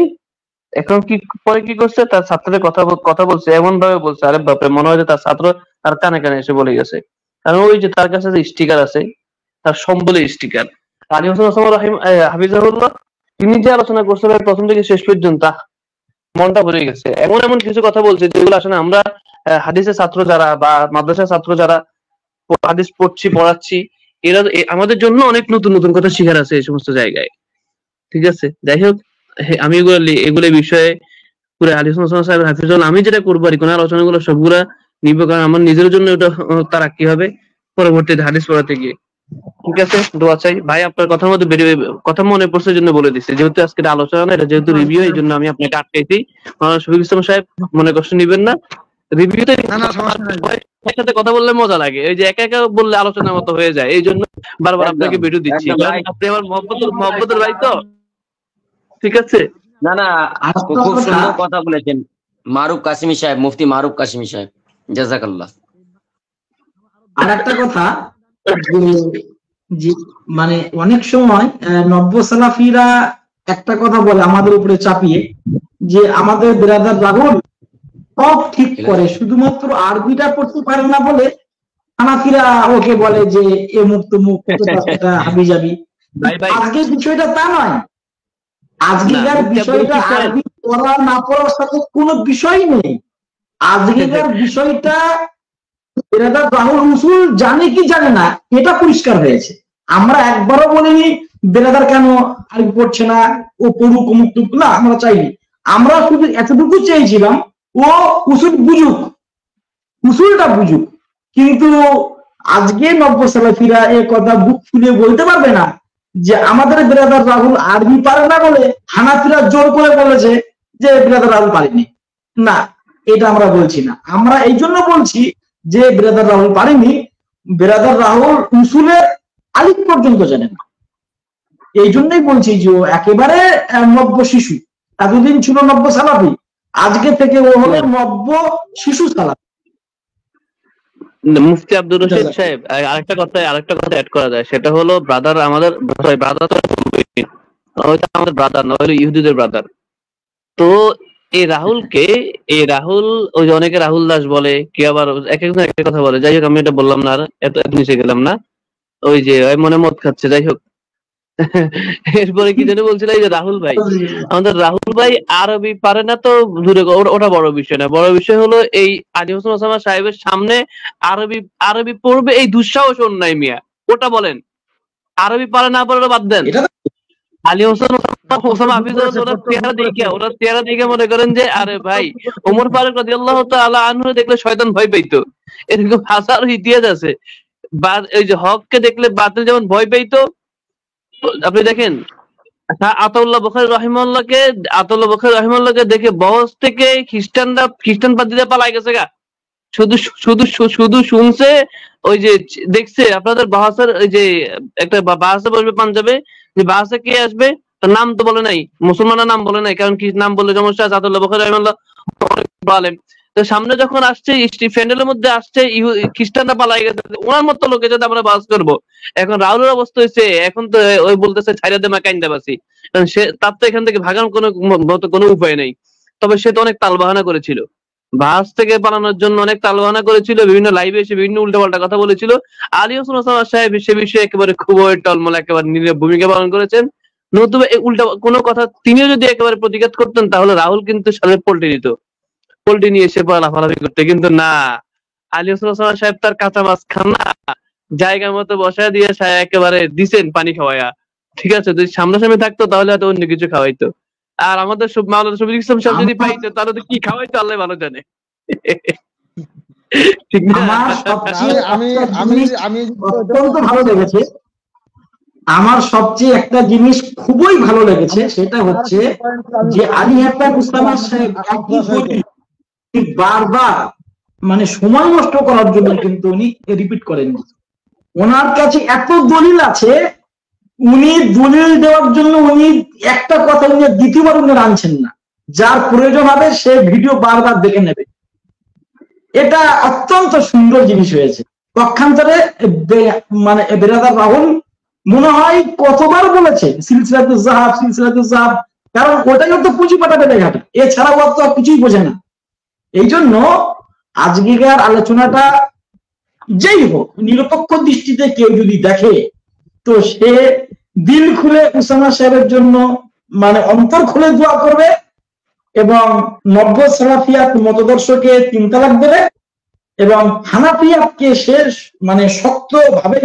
এখন কি পরে কি করছে, তার ছাত্রদের কথা বলছে, এমন ভাবে বলছে আরে বাপরে, মনে হয় যে তার ছাত্র তার কানে কানে এসে বলে গেছে। কারণ ওই যে তার কাছে যে স্টিকার আছে, তার সম্বলে স্টিকার আলী হোসেন ওসমান হাফিজাহুল্লাহ, তিনি যে আলোচনা করছে প্রথম থেকে শেষ পর্যন্ত মনটা ভরে গেছে। এমন এমন কিছু কথা বলছে যেগুলো আসলে আমরা হাদিসের ছাত্র যারা বা মাদ্রাসার ছাত্র যারা হাদিস পড়াচ্ছি, এরা আমাদের জন্য অনেক নতুন নতুন কথা শিখার আছে এই সমস্ত জায়গায়। ঠিক আছে, যাই হোক, আমি এগুলো বিষয়ে পুরো আলী হোসেন সাহেব হাফিজুল, আমি যেটা করবো আর কোন আলোচনাগুলো সবগুলা নিব, কারণ আমার নিজের জন্য ওটা তারা কি হবে পরবর্তীতে হাদিস পড়াতে গিয়ে। ঠিক আছে, দোয়া চাই ভাই। আপনার কথার মধ্যে কথা মনে পড়ছে জন্য বলে দিচ্ছি, যেহেতু আজকে আলোচনা না, এটা যেহেতু রিভিউ, এই জন্য আমি আপনাকে আটকাইছি। শফিক ইসলাম সাহেব মনে কষ্ট নিবেন না, রিভিউতে একসাথে কথা বললে মজা লাগে, এই যে একা একা বললে আলোচনার মতো হয়ে যায়, এই জন্য বারবার আপনাকে ভিডিও দিচ্ছি, আপনি আমার মহব্বতের ভাই তো। ঠিক আছে, না খুব সুন্দর কথা বলেছেন মারুফ কাসিমি সাহেব, মুফতি মারুফ কাসিমি সাহেব, জাযাকাল্লাহ। আর একটা কথা, মানে অনেক সময় নব্য সালাফিরা একটা কথা বলে আমাদের উপরে চাপিয়ে, যে আমাদের ব্রাদার রাহুল সব ঠিক করে, শুধুমাত্র আরবিটা পড়তে পারে না বলে হানাফিরা ওকে বলে যে এ মুখ তমুক হাবিজাবি। আজকের বিষয়টা তা নয়, আজকের বিষয়টা আরবি পড়া না পড়ার সাথে কোনো বিষয় নেই। আজকের বিষয়টা রাহুল উসুল জানে কি জানে না এটা পরিষ্কার হয়েছে। আমরা একবারও বলিনি বেরাদার কেন আরবি পড়ছে না, ও পড়ুক অমুক টুক না, আমরা চাইনি। আমরা শুধু এতটুকু চেয়েছিলাম ও উসুল বুঝুক, উসুলটা বুঝুক। কিন্তু আজকে নব্য সালাফিরা এ কথা বুক ফুলিয়ে বলতে পারবে না যে আমাদের ব্রাদার রাহুল আরবি পারে না বলে হানাফিরা জোর করে বলেছে যে ব্রাদার রাহুল পারেনি। না, এটা আমরা বলছি না। আমরা এই জন্য বলছি যে ব্রাদার রাহুল পারেনি, ব্রাদার রাহুল উসুলের আলিফ পর্যন্ত জানে না। এই জন্যই বলছি যে ও একেবারে নব্য শিশু, এতদিন ছিল নব্য সালাফি, আজকে থেকে ও হলো নব্য শিশু সালাফি। মুফতি আব্দুর রশিদ সাহেব আরেকটা কথা অ্যাড করা যায়, সেটা হলো ব্রাদার আমাদের ব্রাদার আমাদের ব্রাদার না, হলো ইহুদিদের ব্রাদার। তো এই রাহুল ওই যে অনেকে রাহুল দাস বলে, কি আবার এক একজন একটা কথা বলে, যাই হোক আমি এটা বললাম না, এত নিচে গেলাম না। ওই যে মনে মদ খাচ্ছে, যাই হোক। এরপরে কি যেন বলছিল, এই যে আমাদের রাহুল ভাই আরবি পারে না তো দূরে, ওটা বড় বিষয় না। বড় বিষয় হলো এই আলী হোসেন ওসামা সাহেবের সামনে আরবি পড়বে এই দুঃসাহস ওর নাই মিয়া। ওটা বলেন, আরবি পারে না পারে বাদ দেন। আলী হোসেন ওসামা হাফিজুল্লাহ ওরা চেহারা দেখে মনে করেন যে আরে ভাই ওমর ফারুক রাদিয়াল্লাহু তাআলা আনহু দেখলে শয়তান ভয় পাইতো, এরকম হাজারো ইতিহাস আছে। এই যে হককে দেখলে বাতিল যেমন ভয় পাইতো, আপনি দেখেন আতাউল্লাহ বুখারী রাহিমাহুল্লাহকে দেখে বহস থেকে খ্রিস্টান পাদ্রীরা পালাই গেছে গা। শুধু শুনছে, ওই যে দেখছে আপনাদের বাহাসের ওই যে একটা বাহাসে বসবে পাঞ্জাবে, যে বাহাসে কে আসবে তার নাম তো বলে নাই, মুসলমানের নাম বলে নাই, কারণ কি নাম বললে সমস্যা আছে। আতাউল্লাহ বুখারী রাহিমাহুল্লাহ বলেন, তো সামনে যখন আসছে প্যান্ডেলের মধ্যে আসছে খ্রিস্টানরা পালাই গেছে, ওনার মতো লোকে যদি আমরা বাস করবো। এখন রাহুলের অবস্থা হয়েছে, এখন তো ওই বলতেছে ছাইরা দে মা কাইন্দা বাসি, কারণ সে তার তো এখান থেকে ভাগার কোনো উপায় নেই। তবে সে তো অনেক তালবাহানা করেছিল, বাস থেকে পালানোর জন্য অনেক তালবাহানা করেছিল, বিভিন্ন লাইভে এসে বিভিন্ন উল্টাপাল্টা কথা বলেছিল। আলী হোসেন ওসামা সাহেব সে বিষয়ে একেবারে খুবই টলমল একেবারে নিরীহ ভূমিকা পালন করেছেন। নতুবা উল্টা কোনো কথা তিনিও যদি একেবারে প্রতিঘাত করতেন, তাহলে রাহুল কিন্তু সাথে পোল্ট্রি নিয়ে এসে লাফালাফি করতে, কিন্তু না, আলী হোসেন ওসামা সাহেব তার কাঁচা মাছ খান না, জায়গা মতো বসায় দিয়ে একেবারে দিছেন পানি খাওয়াইয়া। ঠিক আছে, যদি সামনাসামনি থাকতো তাহলে হয়তো অন্য কিছু খাওয়াইতো। আর আমাদের মাওলানা শফিকুল ইসলাম সাহেব যদি পাইতো তাহলে তো কি খাওয়াইতো আল্লাহ ভালো জানে। ঠিক না? আমার সবচেয়ে একটা জিনিস খুবই ভালো লেগেছে, সেটা হচ্ছে যে আলী হাসান ওসামা সাহেব বারবার মানে সময় নষ্ট করার জন্য কিন্তু উনি রিপিট করেননি। ওনার কাছে এত দলিল আছে, উনি দলিল দেওয়ার জন্য উনি একটা কথা উনি দ্বিতীয়বার উনি আনছেন না, যার প্রয়োজন হবে সে ভিডিও বারবার দেখে নেবে। এটা অত্যন্ত সুন্দর জিনিস হয়েছে। পক্ষান্তরে মানে বেরাদার রাহুল মনে হয় কতবার বলেছে সিলসিলাতুজ জাহাব, কারণ ওটাই তো পুঁজি পাঠাবে দেখাটা, এছাড়া ও তো কিছুই বোঝে না। এই জন্য আজকের আলোচনাটা যেই হোক, নিরপেক্ষ দৃষ্টিতে কেউ যদি দেখে তো সে দিল খুলে ওসামা সাহেবের জন্য মানে অন্তর খুলে দোয়া করবে, এবং নব্য সালাফিয়াত মতদর্শকে 3 তালাক দেবে, এবং হানাফিয়াতকে সে মানে শক্ত ভাবে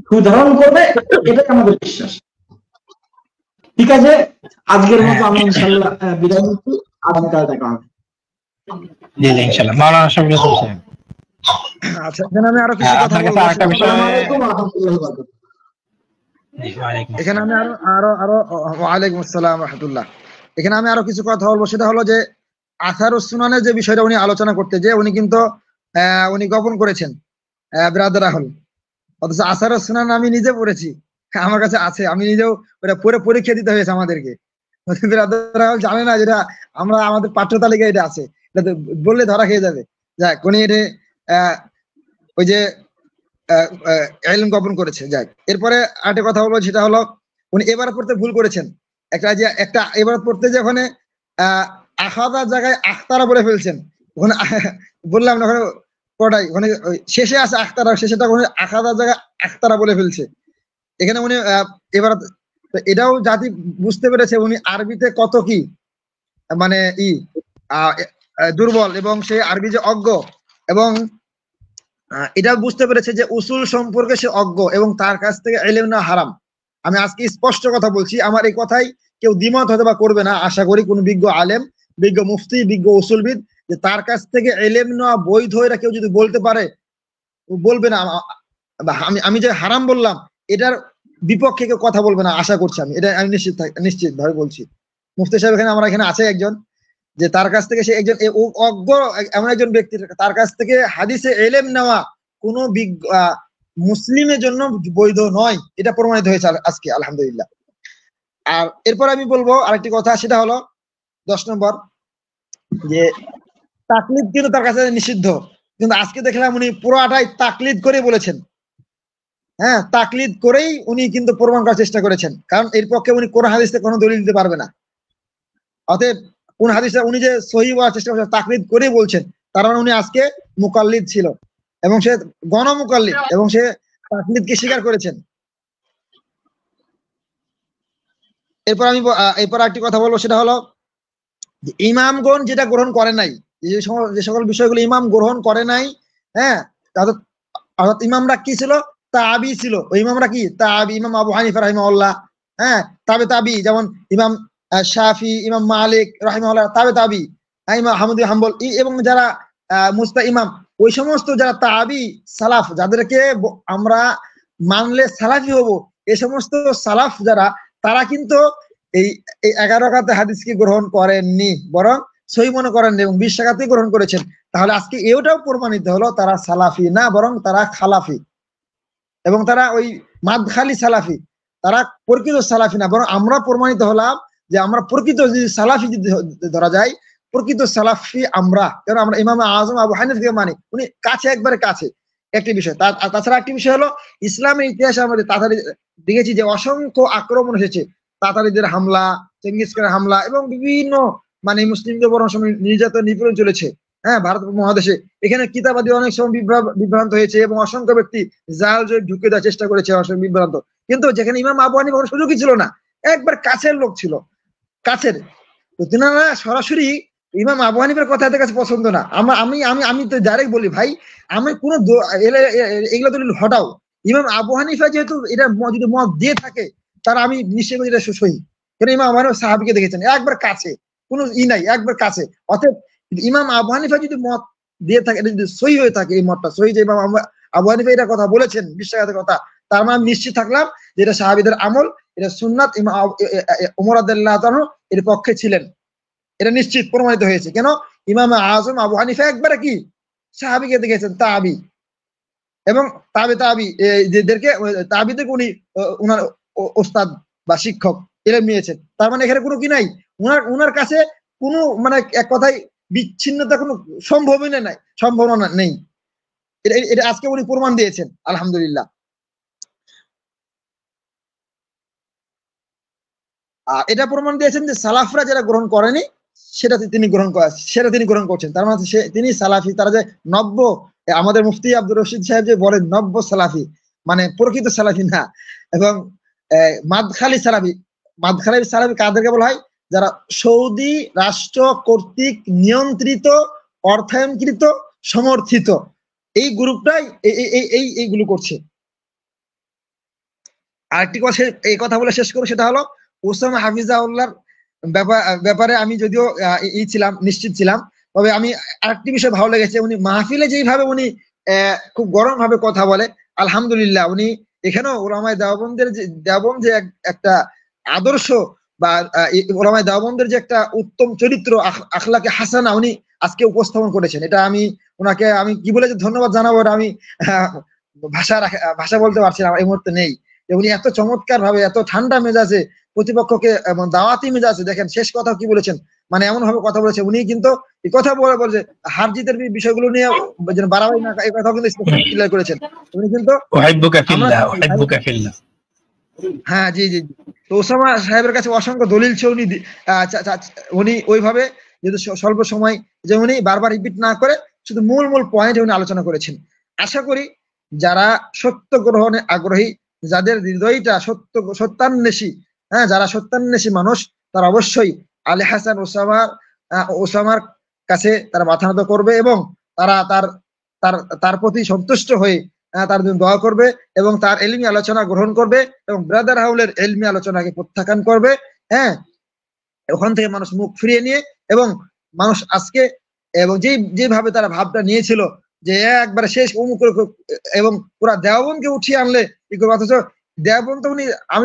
সুধারণ করবে। এটা আমাদের বিশ্বাস। ঠিক আছে, আজকের মতো আমি ইনশাআল্লাহ বিদায় নিচ্ছি, আগামীকাল দেখা হবে। জি জি ইনশাআল্লাহ। মাওলানা শফিকুল ইসলাম। আচ্ছা, এখানে আমি আরো কিছু কথা বলবো। এখানে আমি আরো ওয়ালাইকুম আসসালাম রাহমাতুল্লাহ। এখানে আমি আরো কিছু কথা বলবো, সেটা হলো যে আসারুস সুনানের যে বিষয়টা উনি আলোচনা করতে, যে উনি কিন্তু উনি গোপন করেছেন ব্রাদার রাহুল, অথচ আসারুস সুনান আমি নিজে পড়েছি, আমার কাছে আছে, আমি নিজেও ওটা পড়ে পরীক্ষা দিতে হয়েছে আমাদেরকে। ব্রাদার রাহুল জানে না যেটা আমরা আমাদের পাঠ্য তালিকায় এটা আছে, এটা বললে ধরা খেয়ে যাবে। যাক, উনি এটা ওই যে ইলম গোপন করেছে। যাক, এরপরে আরেকটা কথা বলবো, সেটা হলো উনি এবার পড়তে ভুল করেছেন। একটা এবার পড়তে যে ওখানে আখাদার জায়গায় আখতারা বলে ফেলছেন, ওখানে বললাম না, ওখানে পড়াই ওখানে শেষে আছে আখতারা, শেষেটা ওখানে আখাদার জায়গায় আখতারা বলে ফেলছে। এখানে উনি এবার এটাও জাতি বুঝতে পেরেছে উনি আরবিতে কত কি মানে দুর্বল, এবং সে আরবি যে অজ্ঞ, এবং এটা বুঝতে পেরেছে যে উসুল সম্পর্কে সে অজ্ঞ, এবং তার কাছ থেকে ইলম না হারাম। আমি আজকে স্পষ্ট কথা বলছি, আমার এই কথাই কেউ দ্বিমত হয়তো বা করবে না, আশা করি কোন বিজ্ঞ আলেম, বিজ্ঞ মুফতি, বিজ্ঞ উসুলবিদ, যে তার কাছ থেকে ইলম নেওয়া বৈধ, এটা কেউ যদি বলতে পারে, বলবে না আমি যে হারাম বললাম এটার বিপক্ষে কেউ কথা বলবে না, আশা করছি আমি, এটা আমি নিশ্চিত ভাবে বলছি। মুফতি সাহেব এখানে আমরা এখানে আছে একজন, যে তার কাছ থেকে সে একজন অজ্ঞ এমন একজন ব্যক্তি, তার কাছ থেকে হাদিসে ইলম নেওয়া কোন মুসলিমের জন্য বৈধ নয়, এটা প্রমাণিত হয়েছে আজকে আলহামদুলিল্লাহ। আর এরপর আমি বলবো আরেকটি কথা, সেটা হলো 10 নম্বর, যে তাকলিদ কিন্তু তার কাছে নিষিদ্ধ। কিন্তু আজকে দেখলাম উনি পুরোটাই তাকলিদ করে বলেছেন। হ্যাঁ, তাকলিদ করেই উনি কিন্তু প্রমাণ করার চেষ্টা করেছেন, কারণ এর পক্ষে উনি কোন হাদিসে কোনো দলিল দিতে পারবে না। অতএব কোন হাদিসে উনি যে সহিহ বলার চেষ্টা করছেন তাকলিদ করেই বলছেন, তার মানে উনি আজকে মুকাল্লিদ ছিল এবং সে গণমুকাল্লিদ এবং সে তাকলিদকে স্বীকার করেছেন। এরপর একটি কথা বলবো, সেটা হলো ইমামগণ যেটা গ্রহণ করে নাই, যে সকল বিষয়গুলো ইমাম গ্রহণ করে নাই, হ্যাঁ, অর্থাৎ ইমামরা কি ছিল? তাবি ছিল। ওই ইমামরা কি? তাবি। ইমাম আবু হানিফা রাহিমাহুল্লাহ, হ্যাঁ, তাবি, যেমন ইমাম শাফি, ইমাম মালিক রাহিমাহুল্লাহ তাবি, ইমাম আহমদ বিন হাম্বল, এবং যারা মুস্তা ইমাম, ওই সমস্ত যারা তাবি সালাফ, যাদেরকে আমরা মানলে সালাফি হব, এই সমস্ত সালাফ যারা, তারা কিন্তু এই 11 রাকাতে হাদিসকে গ্রহণ করেননি, বরং সহিহ মনে করেননি এবং 20 রাকাতে গ্রহণ করেছেন। তাহলে আজকে এটাও প্রমাণিত হলো তারা সালাফি না, বরং তারা খালাফি, এবং তারা ওই মাদখালি সালাফি, তারা প্রকৃত সালাফি না, বরং আমরা প্রমাণিত হলাম যে আমরা প্রকৃত যদি সালাফি যদি ধরা যায়, প্রকৃত সালাফি আমরা, কারণ আমরা ইমাম আজম আবু হানিফাকে মানি, উনি কাছে, একবারে কাছে। একটি বিষয়। তাছাড়া একটি বিষয় হলো ইসলামের ইতিহাসে আমরা তাড়াতাড়ি দেখেছি যে অসংখ্য আক্রমণ এসেছে, তাতারিদের হামলা, চেঙ্গিস খানের হামলা, এবং বিভিন্ন মানে মুসলিমদের বড় সময় নির্যাতন নিপীড়ন চলেছে, হ্যাঁ, ভারত মহাদেশে। এখানে কিতাবাদি অনেক সময় বিভ্রান্ত হয়েছে এবং অসংখ্য ব্যক্তি জাল জয় ঢুকে দেওয়ার চেষ্টা করেছে, অসংখ্য বিভ্রান্ত। কিন্তু যেখানে ইমাম আবু হানিফার সুযোগই ছিল না, একবার কাছের লোক ছিল, কাছের, তো তিনারা সরাসরি ইমাম আবু হানিফার কথা এদের কাছে পছন্দ না। আমি তো ডাইরেক্ট বলি, ভাই আমি কোন এগুলো দলিল হটাও, ইমাম আবু হানিফা যেহেতু এটা যদি মত দিয়ে থাকে, তারা আমি নিশ্চয় করি এটা সহি, কারণ ইমাম আবু হানিফা সাহাবীকে দেখেছেন একবার কাছে, কোনো নাই, একবার কাছে। অতএব ইমাম আবু হানিফা যদি মত দিয়ে থাকে, এটা যদি সহি হয়ে থাকে, এই মতটা সহি যে ইমাম আবু হানিফা এটা কথা বলেছেন, বিশ্বাসের কথা, তার মানে আমি নিশ্চিত থাকলাম যে এটা সাহাবীদের আমল, এটা সুন্নাত, ইমাম ওমর রাদিয়াল্লাহু তাআলা এর পক্ষে ছিলেন, এটা নিশ্চিত প্রমাণিত হয়েছে। কেন? ইমাম আজম আবু হানিফা একবারে কি সাহাবীকে দেখেছেন, তাবি, এবং তাবিদেরকে উনি উনার ওস্তাদ বা শিক্ষক এরা নিয়েছেন। তার মানে এখানে কোনো কি নাই, উনার কাছে কোনো মানে এক কথায় বিচ্ছিন্নতা কোনো সম্ভাবনা নেই। এটা আজকে উনি প্রমাণ দিয়েছেন, আলহামদুলিল্লাহ। এটা প্রমাণ দিয়েছেন যে সালাফরা যারা গ্রহণ করেনি সেটা তিনি গ্রহণ করছেন, তার মানে তিনি সালাফি। তারা যে নব্য, আমাদের মুফতি আব্দুর রশিদ সাহেব যে বলেন নব্য সালাফি, মানে প্রকৃত সালাফি না। এবং মাদখালি সালাফি কাদেরকে বলা হয়? যারা সৌদি রাষ্ট্র কর্তৃক নিয়ন্ত্রিত, অর্থায়নকৃত, সমর্থিত, এই গ্রুপটাই এইগুলো করছে। আরেকটি কথা, এই কথা বলে শেষ করবো, সেটা হলো ওসামা হাফিজাউল্লাহর ব্যাপারে আমি যদিও নিশ্চিত ছিলাম, তবে আমি আরেকটি বিষয় ভালো লেগেছে, উনি মাহফিলে যেইভাবে উনি খুব গরম ভাবে কথা বলে, আলহামদুলিল্লাহ। উনি এখানেও ওলামায়ে দেওবন্দ যে একটা আদর্শ, বা ওলামায়ে দেওবন্দের যে একটা উত্তম চরিত্র, আখলাকে হাসানা, উনি আজকে উপস্থাপন করেছেন। এটা আমি ওনাকে আমি কি বলে যে ধন্যবাদ জানাবো, এটা আমি ভাষা বলতে পারছি না, এই মুহূর্তে নেই। উনি এত চমৎকার ভাবে, এত ঠান্ডা মেজাজে প্রতিপক্ষকে দাওয়াতি মেজাজে, দেখেন শেষ কথা কি বলেছেন, মানে এমন ভাবে কথা বলেছে উনি, কিন্তু এই কথা বলছে হার জিতের বিষয়গুলো নিয়ে যেন বাড়াবাড়ি না, এই কথা কিন্তু ক্লিয়ার করেছেন উনি, কিন্তু হ্যাঁ, জি জি। তো ওসামা সাহেবের কাছে অসংখ্য দলিল ছিল, উনি ওইভাবে যেহেতু স্বল্প সময়, যে উনি বারবার রিপিট না করে শুধু মূল পয়েন্ট উনি আলোচনা করেছেন। আশা করি যারা সত্য গ্রহণে আগ্রহী, যাদের হৃদয়টা সত্যান্বেষী, হ্যাঁ, যারা সত্যান্বেষী মানুষ, তারা অবশ্যই আলী হাসান ওসামার কাছে তারা মাথা নত করবে, এবং তারা তার প্রতি সন্তুষ্ট হয়ে তার জন্য দোয়া করবে, এবং তার ইলমি আলোচনা গ্রহণ করবে, এবং ব্রাদার হাউলের ইলমি আলোচনাকে প্রত্যাখ্যান করবে। হ্যাঁ, ওখান থেকে মানুষ মুখ ফিরিয়ে নিয়ে, এবং মানুষ আজকে, এবং যেভাবে তারা ভাবটা নিয়েছিল যে একবারে শেষ অমুক, এবং পুরা দেওবন্দকে উঠিয়ে আনলে, অথচ দেওবন্দ উনি,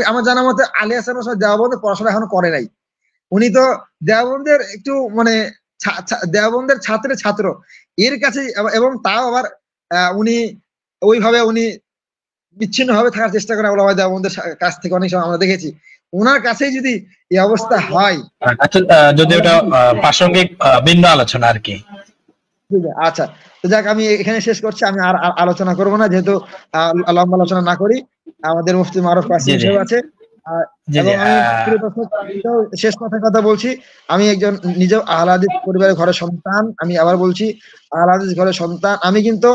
আমার জানা মতে আলী হাসান ওসামা দেওবন্দে পড়াশোনা এখনো করে নাই। উনি তো দেওবন্দের একটু মানে দেওবন্দের ছাত্র এর কাছে, এবং তাও আবার উনি ওইভাবে উনি বিচ্ছিন্ন ভাবে থাকার চেষ্টা করে ওলামায়ে দেওবন্দের কাছ থেকে অনেক সময় আমরা দেখেছি। ওনার কাছেই যদি এই অবস্থা হয়, যদি ওটা প্রাসঙ্গিক ভিন্ন আলোচনা আর কি, আচ্ছা, তো যাক আমি এখানে শেষ করছি, আমি আর আলোচনা করব না, যেহেতু লম্বা আলোচনা না করি। আমাদের মুফতি মারুফ কাসেমী সাহেব আছে, এবং আমি প্রিয় দর্শক শেষ কথা বলছি। আমি একজন নিজেও আহলে হাদিস পরিবারের ঘরের সন্তান। আমি আবার বলছি, আহলে হাদিস ঘরের সন্তান। আমি কিন্তু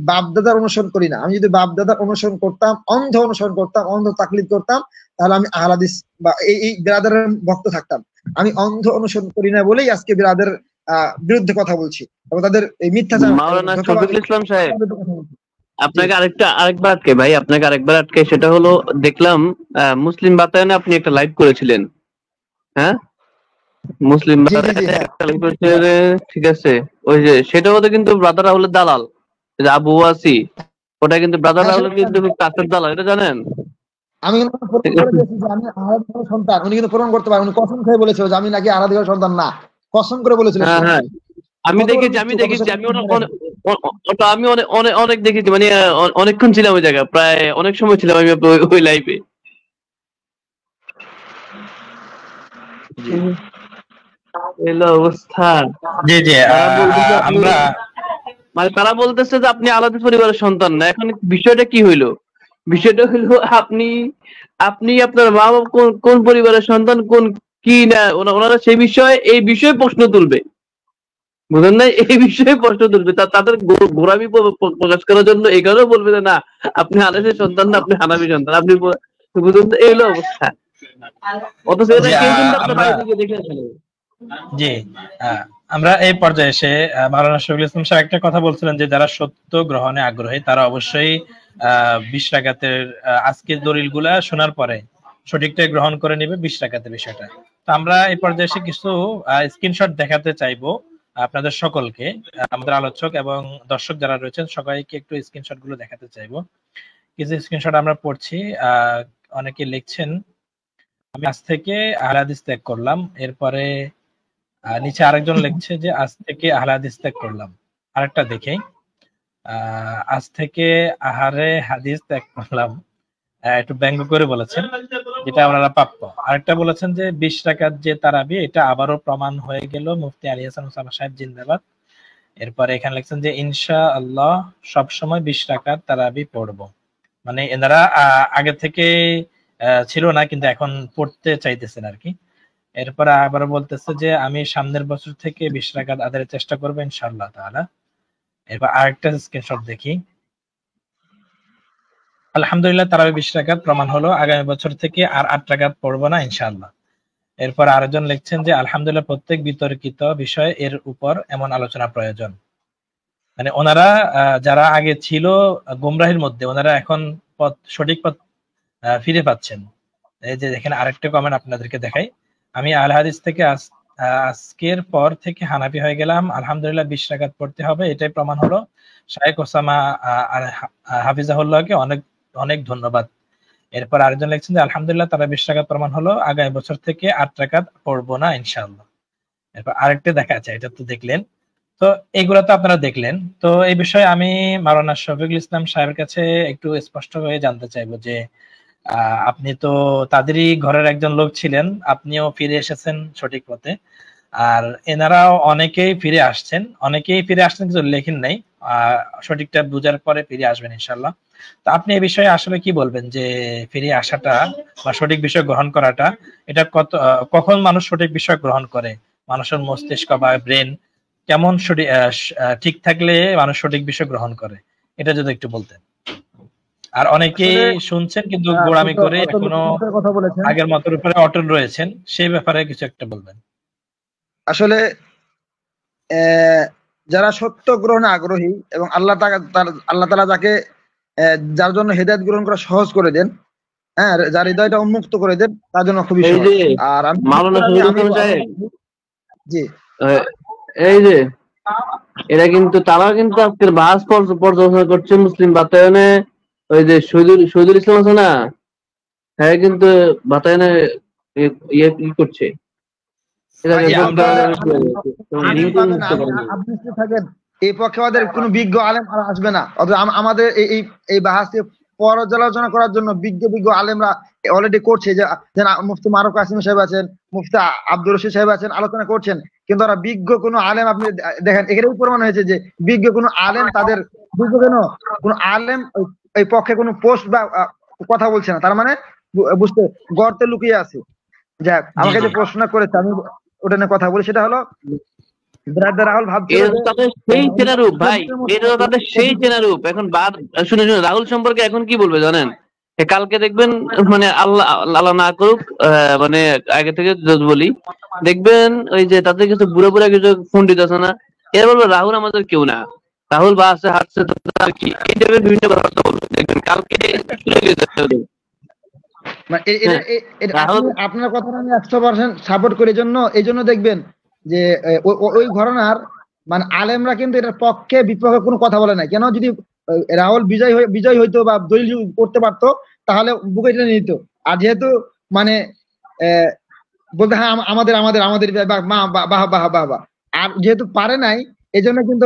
বাপদাদার অনুসরণ করি না। আমি যদি বাপদাদার অনুসরণ করতাম, অন্ধ অনুসরণ করতাম, অন্ধ তাকলিদ করতাম, তাহলে আমি আহলে হাদিস বা এই বিরাদারের ভক্ত থাকতাম। আমি অন্ধ অনুসরণ করি না বলেই আজকে বিরাদের বিরুদ্ধে কথা বলছি এবং তাদের এই মিথ্যাচার। মাওলানা শফিকুল ইসলাম সাহেব, আপনাকে আরেকবার আটকে ভাই, আপনাকে আরেকবার আটকে, সেটা হলো দেখলাম মুসলিম বাতায়নে আপনি একটা লাইভ করেছিলেন। হ্যাঁ, মুসলিম বাতায়নে একটা লাইভ করেছিলেন, ঠিক আছে। ওই যে সেটা হতে কিন্তু ব্রাদার রাহুলের দালাল, যে আবু ওয়াসি, ওটা কিন্তু ব্রাদার রাহুলের কিন্তু কাছের দালাল, এটা জানেন? আমি কিন্তু প্রমাণ করে দিয়েছি যে আমি আহলে হাদিসের সন্তান। উনি কিন্তু প্রমাণ করতে পারেন। উনি কসম খেয়ে বলেছিল যে আমি নাকি আহলে হাদিসের সন্তান না, কসম করে বলেছিল। হ্যাঁ, আমি দেখেছি, আমি ওটা আমি অনেক দেখেছি, মানে অনেকক্ষণ ছিলাম ওই জায়গায়, প্রায় অনেক সময় ছিলাম আমি ওই লাইভে। এলো অবস্থা। আমরা মানে তারা বলতেছে যে আপনি আলাদা পরিবারের সন্তান না। এখন বিষয়টা কি হইলো? বিষয়টা হইলো আপনি আপনার মা বাবা কোন পরিবারের সন্তান, কোন কি না, ওনারা সেই বিষয়ে এই বিষয়ে প্রশ্ন তুলবে, বুঝলেন না? এই বিষয়ে প্রশ্ন তুলবে, তাদের গোড়ামি প্রকাশ করার জন্য এই কারণেও বলবে যে না আপনি আনাসের সন্তান না, আপনি হানাফি সন্তান, আপনি বুঝলেন? এই হলো অবস্থা। অথচ এটা কেউ কিন্তু আপনার বাড়ি থেকে দেখে আসেন। জি, আমরা এই পর্যায়ে এসে মাওলানা শফিকুল ইসলাম সাহেব একটা কথা বলছিলেন যে যারা সত্য গ্রহণে আগ্রহী তারা অবশ্যই 20 রাকাতের আজকের দলিলগুলা শোনার পরে সঠিকটাই গ্রহণ করে নেবে 20 রাকাতের বিষয়টা। তো আমরা এই পর্যায়ে এসে কিছু স্ক্রিনশট দেখাতে চাইবো আপনাদের সকলকে, আমাদের আলোচক এবং দর্শক যারা রয়েছেন সবাইকে একটু স্ক্রিনশট গুলো দেখাতে চাইবো। কিছু স্ক্রিনশট আমরা পড়ছি। অনেকে লিখছেন আমি আজ থেকে আহলে হাদিস ত্যাগ করলাম। এরপরে নিচে আরেকজন লিখছে যে আজ থেকে আহলে হাদিস ত্যাগ করলাম। আরেকটা দেখে আজ থেকে আহারে হাদিস ত্যাগ করলাম, একটু ব্যঙ্গ করে বলেছেন, যেটা ওনারা প্রাপ্য। আরেকটা বলেছেন যে 20 রাকাত যে তারাবি, এটা আবারও প্রমাণ হয়ে গেল, মুফতি আলী হাসান ওসামা সাহেব জিন্দাবাদ। এরপরে এখানে লিখছেন যে ইনশাআল্লাহ সবসময় 20 রাকাত তারাবি পড়বো। মানে এনারা আগে থেকে ছিল না, কিন্তু এখন পড়তে চাইতেছেন আর কি। এরপরে আবার বলতেছে যে আমি সামনের বছর থেকে 20 রাকাত আদায়ের চেষ্টা করবো ইনশাআল্লাহ তাআলা। এরপর আরেকটা স্ক্রিনশট দেখি। আলহামদুলিল্লাহ তারাবি 20 রাকাত প্রমাণ হলো, আগামী বছর থেকে আর 8 রাকাত পড়বো না ইনশাআল্লাহ। এরপর আরেকজন লিখছেন যে আলহামদুলিল্লাহ প্রত্যেক বিতর্কিত বিষয় এর উপর এমন আলোচনা প্রয়োজন। মানে ওনারা যারা আগে ছিল গুমরাহির মধ্যে, ওনারা এখন সঠিক পথ ফিরে পাচ্ছেন। এই যে দেখেন আরেকটা কমেন্ট আপনাদেরকে দেখাই। আমি আহলে হাদিস থেকে আজকের পর থেকে হানাফি হয়ে গেলাম, আলহামদুলিল্লাহ 20 রাকাত পড়তে হবে, এটাই প্রমাণ হলো। শায়েখ ওসামা হাফিজাহুল্লাহকে অনেক অনেক ধন্যবাদ। এরপর আরেকজন লিখছেন যে আলহামদুলিল্লাহ তারা 20 রাকাত প্রমাণ হলো, আগামী বছর থেকে 8 রাকাত পড়বো না ইনশাআল্লাহ। এরপর আরেকটা দেখা আছে, এটা তো দেখলেন। তো এগুলো তো আপনারা দেখলেন। তো এই বিষয়ে আমি মাওলানা শফিকুল ইসলাম সাহেবের কাছে একটু স্পষ্ট হয়ে জানতে চাইবো যে আপনি তো তাদেরই ঘরের একজন লোক ছিলেন, আপনিও ফিরে এসেছেন সঠিক পথে, আর এনারাও অনেকেই ফিরে আসছেন কিছু লেখেন নাই, সঠিকটা বুঝার পরে ফিরে আসবেন ইনশাআল্লাহ। তো আপনি এই বিষয়ে আসলে কি বলবেন যে ফিরে আসাটা বা সঠিক বিষয় গ্রহণ করাটা, এটা কখন মানুষ সঠিক বিষয় গ্রহণ করে? মানুষের মস্তিষ্ক বা ব্রেন কেমন ঠিক থাকলে মানুষ সঠিক বিষয় গ্রহণ করে, এটা যদি একটু বলতেন। আর অনেকেই শুনছেন কিন্তু গোড়ামি করে এখনো আগের মতের উপরে অটল রয়েছেন, সেই ব্যাপারে কিছু একটা বলবেন। আসলে যারা সত্য গ্রহণে আগ্রহী এবং আল্লাহ তাআলা যাকে যার জন্য হেদায়েত গ্রহণ করা সহজ করে দেন, হ্যাঁ, যার হৃদয়টা উন্মুক্ত করে দেন, তার জন্য খুবই সহজ। আর জি, এই যে এরা কিন্তু তারা কিন্তু আজকের বাস পর্যালোচনা করছে মুসলিম বাতায়নে। ওই যে শহীদুল ইসলাম আছে না, হ্যাঁ, কিন্তু বাতায়নে ইয়ে করছে। এই পক্ষে কোনো বিজ্ঞ আলেম আসবে না। আমাদের এই বাহাসে পর্যালোচনা করার জন্য বিজ্ঞ আলেমরা অলরেডি করছে, যে মুফতি মারুফ কাসেমী সাহেব আছেন, মুফতি আব্দুর রশিদ সাহেব আছেন, আলোচনা করছেন। কিন্তু ওরা বিজ্ঞ কোনো আলেম, আপনি দেখেন এখানেই প্রমাণ হয়েছে যে বিজ্ঞ কোনো আলেম তাদের বিজ্ঞ কোনো আলেম এই পক্ষে কোনো পোস্ট বা কথা বলছে না, তার মানে বুঝতে গর্তে লুকিয়ে আছে। যাক, আমাকে যে প্রশ্ন করেছে আমি ওটা নিয়ে কথা বলি, সেটা হলো রাহুল ভাবছিল তাদের সেই চেনারূপ ভাই, এটা তাদের সেই চেনারূপ। এখন শুনে শুনে রাহুল সম্পর্কে এখন কি বলবে জানেন? কালকে দেখবেন, মানে আল্লাহ আল্লাহ না করুক, মানে আগে থেকে যদি বলি, দেখবেন ওই যে তাদের কিছু বুড়ো বুড়া কিছু পন্ডিত আছে না, এরা বলবে রাহুল আমাদের কেউ না, রাহুল বা আছে হাঁটছে কি, এই টাইপের বিভিন্ন কথা বলবে। দেখবেন কালকে আপনার কথা আমি 100% সাপোর্ট করি। এই জন্য দেখবেন যে ওই ঘটনার মানে আলেমরা কিন্তু এটার পক্ষে বিপক্ষে কোনো কথা বলে না। কেন? যদি রাহুল বিজয় হইতো বা দলিল করতে পারতো তাহলে বুকে টেনে নিত। আর যেহেতু মানে বলতে হ্যাঁ আমাদের আমাদের আমাদের বাহ বাহ বাহ বাহ, আর যেহেতু পারে নাই, এই জন্য কিন্তু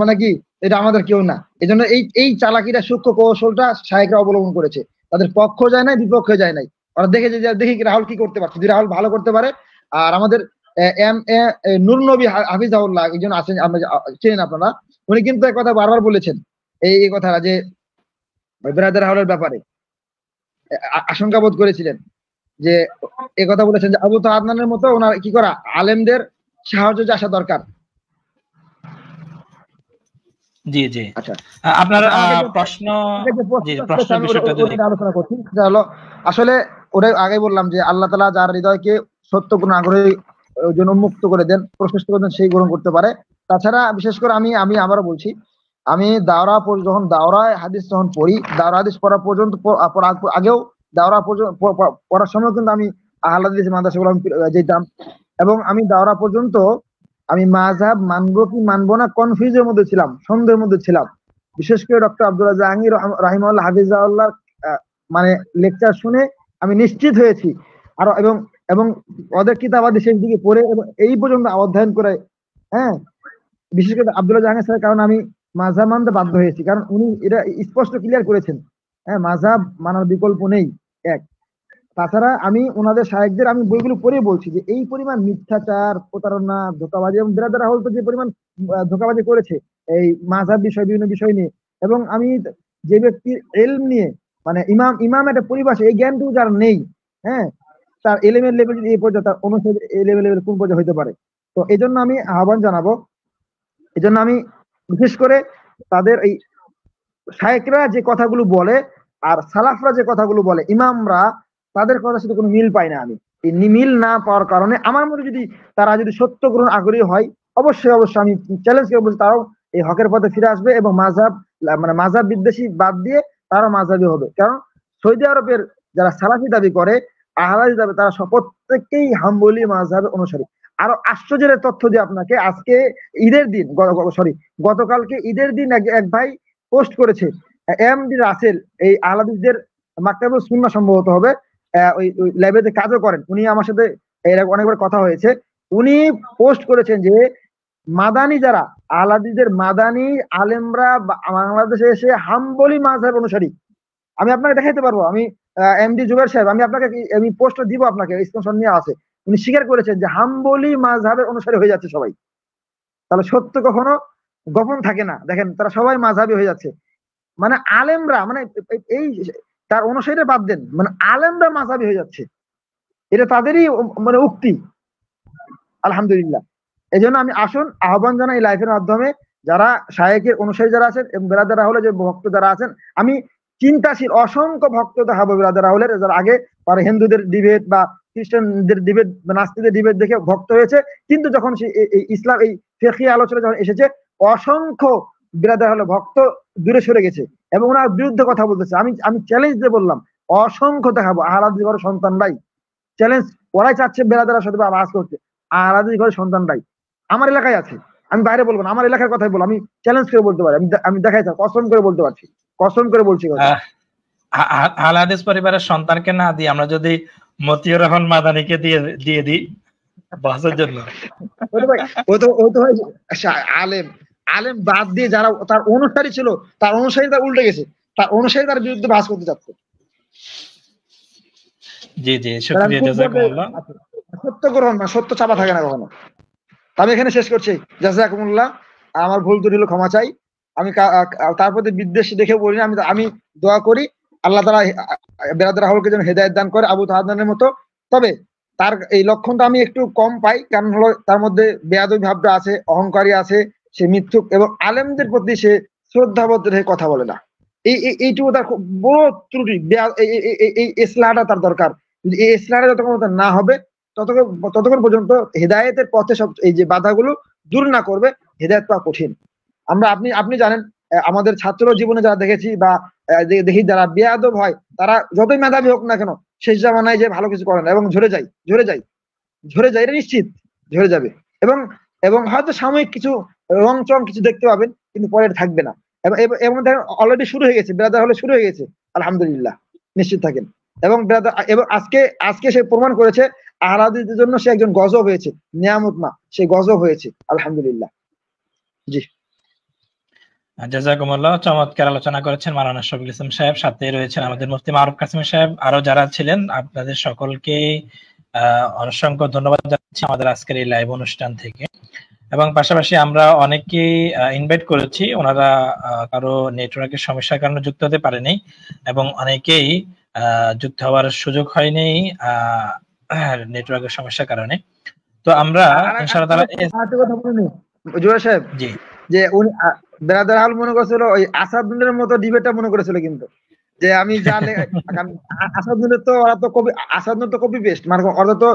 মানে কি এটা আমাদের কেউ না। এই জন্য এই চালাকিটা, সূক্ষ্ম কৌশলটা শায়েখরা অবলম্বন করেছে। তাদের পক্ষ যায় নাই, বিপক্ষে যায় নাই। ওরা দেখেছে যে দেখি রাহুল কি করতে পারছে, যদি রাহুল ভালো করতে পারে। আর আমাদের নূর নবী হাফিজাহুল্লাহ একজন আছেন, চেনেন আপনারা, উনি কিন্তু এক কথা বারবার বলেছেন, এই কথাটা যে ব্রাদার রাহুলের ব্যাপারে আশঙ্কা বোধ করেছিলেন, যে এই কথা বলেছেন যে আবু আদনানের মতো ওনার কি করা আলেমদের সাহায্য আসা দরকার। জি জি, আচ্ছা, আপনার প্রশ্ন আলোচনা করছি, সেটা হলো আসলে ওটাই আগে বললাম যে আল্লাহ তাআলা যার হৃদয়কে সত্য কোনো আগ্রহী জন্য উন্মুক্ত করে দেন, প্রশস্ত করে দেন, সেই গ্রহণ করতে পারে। তাছাড়া বিশেষ করে আমি আবারও বলছি, আমি যখন দাওরায় হাদিস যখন পড়ি, দাওরা হাদিস পড়া পর্যন্ত আগেও দাওরা পড়ার সময় কিন্তু আমি আহলে হাদিস মাদ্রাসাগুলো যেতাম, এবং আমি দাওরা পর্যন্ত আমি মাযহাব মানবো কি মানবো না কনফিউজের মধ্যে ছিলাম, সন্দেহের মধ্যে ছিলাম। বিশেষ করে ডক্টর আব্দুল্লাহ জাহাঙ্গীর রাহিমাহুল্লাহ হাফিজাহুল্লাহ মানে লেকচার শুনে আমি নিশ্চিত হয়েছি, আর এবং ওদের কিতাবাদি শেষ দিকে পড়ে এবং এই পর্যন্ত অধ্যয়ন করে, হ্যাঁ, বিশেষ করে আব্দুল্লাহ জাহাঙ্গীর স্যারের কারণে আমি মাযহাব মানতে বাধ্য হয়েছি, কারণ উনি এটা স্পষ্ট ক্লিয়ার করেছেন, হ্যাঁ, মাযহাব মানার বিকল্প নেই এক। তাছাড়া আমি ওনাদের শায়েখদের আমি বইগুলো পড়ে বলছি যে এই পরিমাণ মিথ্যাচার, প্রতারণা, ধোঁকাবাজি, এবং ব্রাদার রাহুল তো যে পরিমাণ ধোঁকাবাজি করেছে এই মাযহাব বিষয়, বিভিন্ন বিষয় নিয়ে, এবং আমি যে ব্যক্তির ইলম নিয়ে মানে ইমাম একটা পরিভাষা, এই জ্ঞানটুকু যার নেই, হ্যাঁ, তার ইলমের লেভেল যদি এই পর্যায়ে, তার অনুসারে এই লেভেল কোন পর্যায়ে হইতে পারে। তো এই জন্য আমি আহ্বান জানাবো, এই জন্য আমি বিশেষ করে তাদের এই শায়েখরা যে কথাগুলো বলে আর সালাফরা যে কথাগুলো বলে, ইমামরা, তাদের কথার সাথে কোনো মিল পাই না আমি। এই মিল না পাওয়ার কারণে আমার মনে যদি তারা যদি সত্য গ্রহণ আগ্রহী হয়, অবশ্যই অবশ্যই আমি চ্যালেঞ্জ করে বলছি তারাও এই হকের পথে ফিরে আসবে এবং মাযহাব বিদ্বেষী বাদ দিয়ে তারা মাযহাবী হবে। কারণ সৌদি আরবের যারা সালাফি দাবি করে, আহলে হাদিস দাবি, তারা প্রত্যেককেই হাম্বলি মাযহাবের অনুসারী। আরো আশ্চর্যের তথ্য দিয়ে আপনাকে, আজকে ঈদের দিন, গতকালকে ঈদের দিন এক ভাই পোস্ট করেছে, এমডি রাসেল, এই আহলে হাদিসদের মাকতাবুস সুন্নাহ সম্ভবত হবে, ওই লাইব্রেরিতে কাজও করেন, উনি আমার সাথে এরকম অনেকবার কথা হয়েছে। উনি পোস্ট করেছেন যে মাদানি যারা আহলে হাদিসদের মাদানি আলেমরা বাংলাদেশে এসে হাম্বলি মাযহাব অনুসারী। আমি আপনাকে দেখাইতে পারবো, আমি এমডি জুবাইর সাহেব, আমি পোস্ট দিব আপনাকে, স্ক্রিনশট নিয়ে আছে। উনি স্বীকার করেছেন যে হাম্বলি মাযহাবের অনুসারী হয়ে যাচ্ছে সবাই। তাহলে সত্য কখনো গোপন থাকে না, দেখেন তারা সবাই মাযহাবী হয়ে যাচ্ছে। মানে আলেমরা, মানে এই তার অনুসারীরা বাদ দেন, মানে আলেমরা মাযহাবী হয়ে যাচ্ছে, এটা তাদেরই মানে উক্তি। আলহামদুলিল্লাহ। এই জন্য আমি আসুন আহ্বান জানাই লাইফের মাধ্যমে, যারা শায়েখের অনুসারী যারা আছেন এবং ব্রাদার রাহুলের যে ভক্ত যারা আছেন, আমি চিন্তাশীল অসংখ্য ভক্ত দেখাবো ব্রাদার রাহুলের, যারা আগে তারা হিন্দুদের ডিবেট বা খ্রিস্টানদের ডিবেট বা নাস্তিকদের ডিবেট দেখে ভক্ত হয়েছে, কিন্তু যখন ইসলাম এই ফিকহি আলোচনা যখন এসেছে, অসংখ্য ব্রাদার রাহুলের ভক্ত দূরে সরে গেছে এবং ওনার বিরুদ্ধে কথা বলতেছে। আমি চ্যালেঞ্জ দিয়ে বললাম, অসংখ্য দেখাবো। আহলে হাদিস ঘরের সন্তানরাই চ্যালেঞ্জ, ওরাই চাচ্ছে ব্রাদারের সাথে আওয়াজ করতে। আহলে হাদিস ঘরের সন্তানরাই আমার এলাকায় আছে, আমি বাইরে বলবো না, আমার এলাকার কথাই বলবো, আমি চ্যালেঞ্জ করে বলতে পারি, আমি দেখাই থাকি, কসম করে বলতে পারছি, কসম করে বলছি। আহলে হাদিস পরিবারের সন্তানকে না দিয়ে আমরা যদি মতিউর রহমান মাদানিকে দিয়ে দিই বাসের জন্য, আলেম বাদ দিয়ে যারা তার অনুসারী ছিল, তার অনুসারী তার উল্টে গেছে, তার অনুসারী তার বিরুদ্ধে বাস করতে যাচ্ছে। জি জি, শুকরিয়া, জাযাকাল্লাহ। সত্য গ্রহণ না, সত্য চাপা থাকে না কখনো। আমি এখানে শেষ করছি। জাযাকুমুল্লাহ, আমার ভুল ত্রুটি হলে ক্ষমা চাই। আমি তার প্রতি বিদ্বেষ দেখে বলি না, আমি দোয়া করি আল্লাহ তাআলা বেরাদার রাহুলকে যেন হেদায়েত দান করে আবু তাহাদের মতো। তবে তার এই লক্ষণটা আমি একটু কম পাই, কারণ হলো তার মধ্যে বেয়াদবি ভাবটা আছে, অহংকারী আছে, সে মিথ্যুক এবং আলেমদের প্রতি সে শ্রদ্ধাবোধ রেখে কথা বলে না। এইটুকু তার খুব বড় ত্রুটি। এই ইসলাহটা তার দরকার। এই ইসলাহটা যতক্ষণ না হবে ততক্ষণ পর্যন্ত হেদায়েতের পথে সব এই যে বাধাগুলো দূর না করবে, হেদায়েত পাওয়া কঠিন। আপনি জানেন, আমাদের ছাত্র জীবনে যারা দেখেছি বা দেখি যারা বেয়াদব হয়, তারা যতই মেধাবী হোক না কেন শেষ জামানায় যে ভালো কিছু করে না এবং ঝরে যায়, এটা নিশ্চিত ঝরে যাবে। এবং এবং হয়তো সাময়িক কিছু রং চং কিছু দেখতে পাবেন, কিন্তু পরে থাকবে না। এবং অলরেডি শুরু হয়ে গেছে, বেরাদার হলে শুরু হয়ে গেছে, আলহামদুলিল্লাহ, নিশ্চিত থাকেন। এবং এবং আজকে সে প্রমাণ করেছে আহলাদিসদের জন্য সে একজন গজব হয়েছে, নিয়ামত না, সে গজব হয়েছে, আলহামদুলিল্লাহ। জি, জাযাকুমুল্লাহ, চমৎকার আলোচনা করেছেন মাওলানা শফিকুল ইসলাম সাহেব, সাথে রয়েছেন আমাদের মুফতি মারুফ কাসেমি সাহেব, আরো যারা ছিলেন আপনাদের সকলকে অসংখ্য ধন্যবাদ জানাচ্ছি আমাদের আজকের এই লাইভ অনুষ্ঠান থেকে। এবং পাশাপাশি আমরা অনেককে ইনভাইট করেছি, ওনারা কারো নেটওয়ার্কের সমস্যার কারণে যুক্ত হতে পারেনি এবং অনেকেই যুক্ত হওয়ার সুযোগ হয়নি নেটওয়ার্কের সমস্যার কারণে। তো আমরা ইনশাআল্লাহ তাআলা জুয়া সাহেব, জি, যে উনি বেরাদার হাল মনে করেছিল ওই আসাদুল্লাহর মতো ডিবেটটা মনে করেছিল, কিন্তু যে আমি জানলে আসাদুল্লাহ তো ওরা তো কবি, আসাদুল্লাহ তো কপি পেস্ট, মানে ওরা তো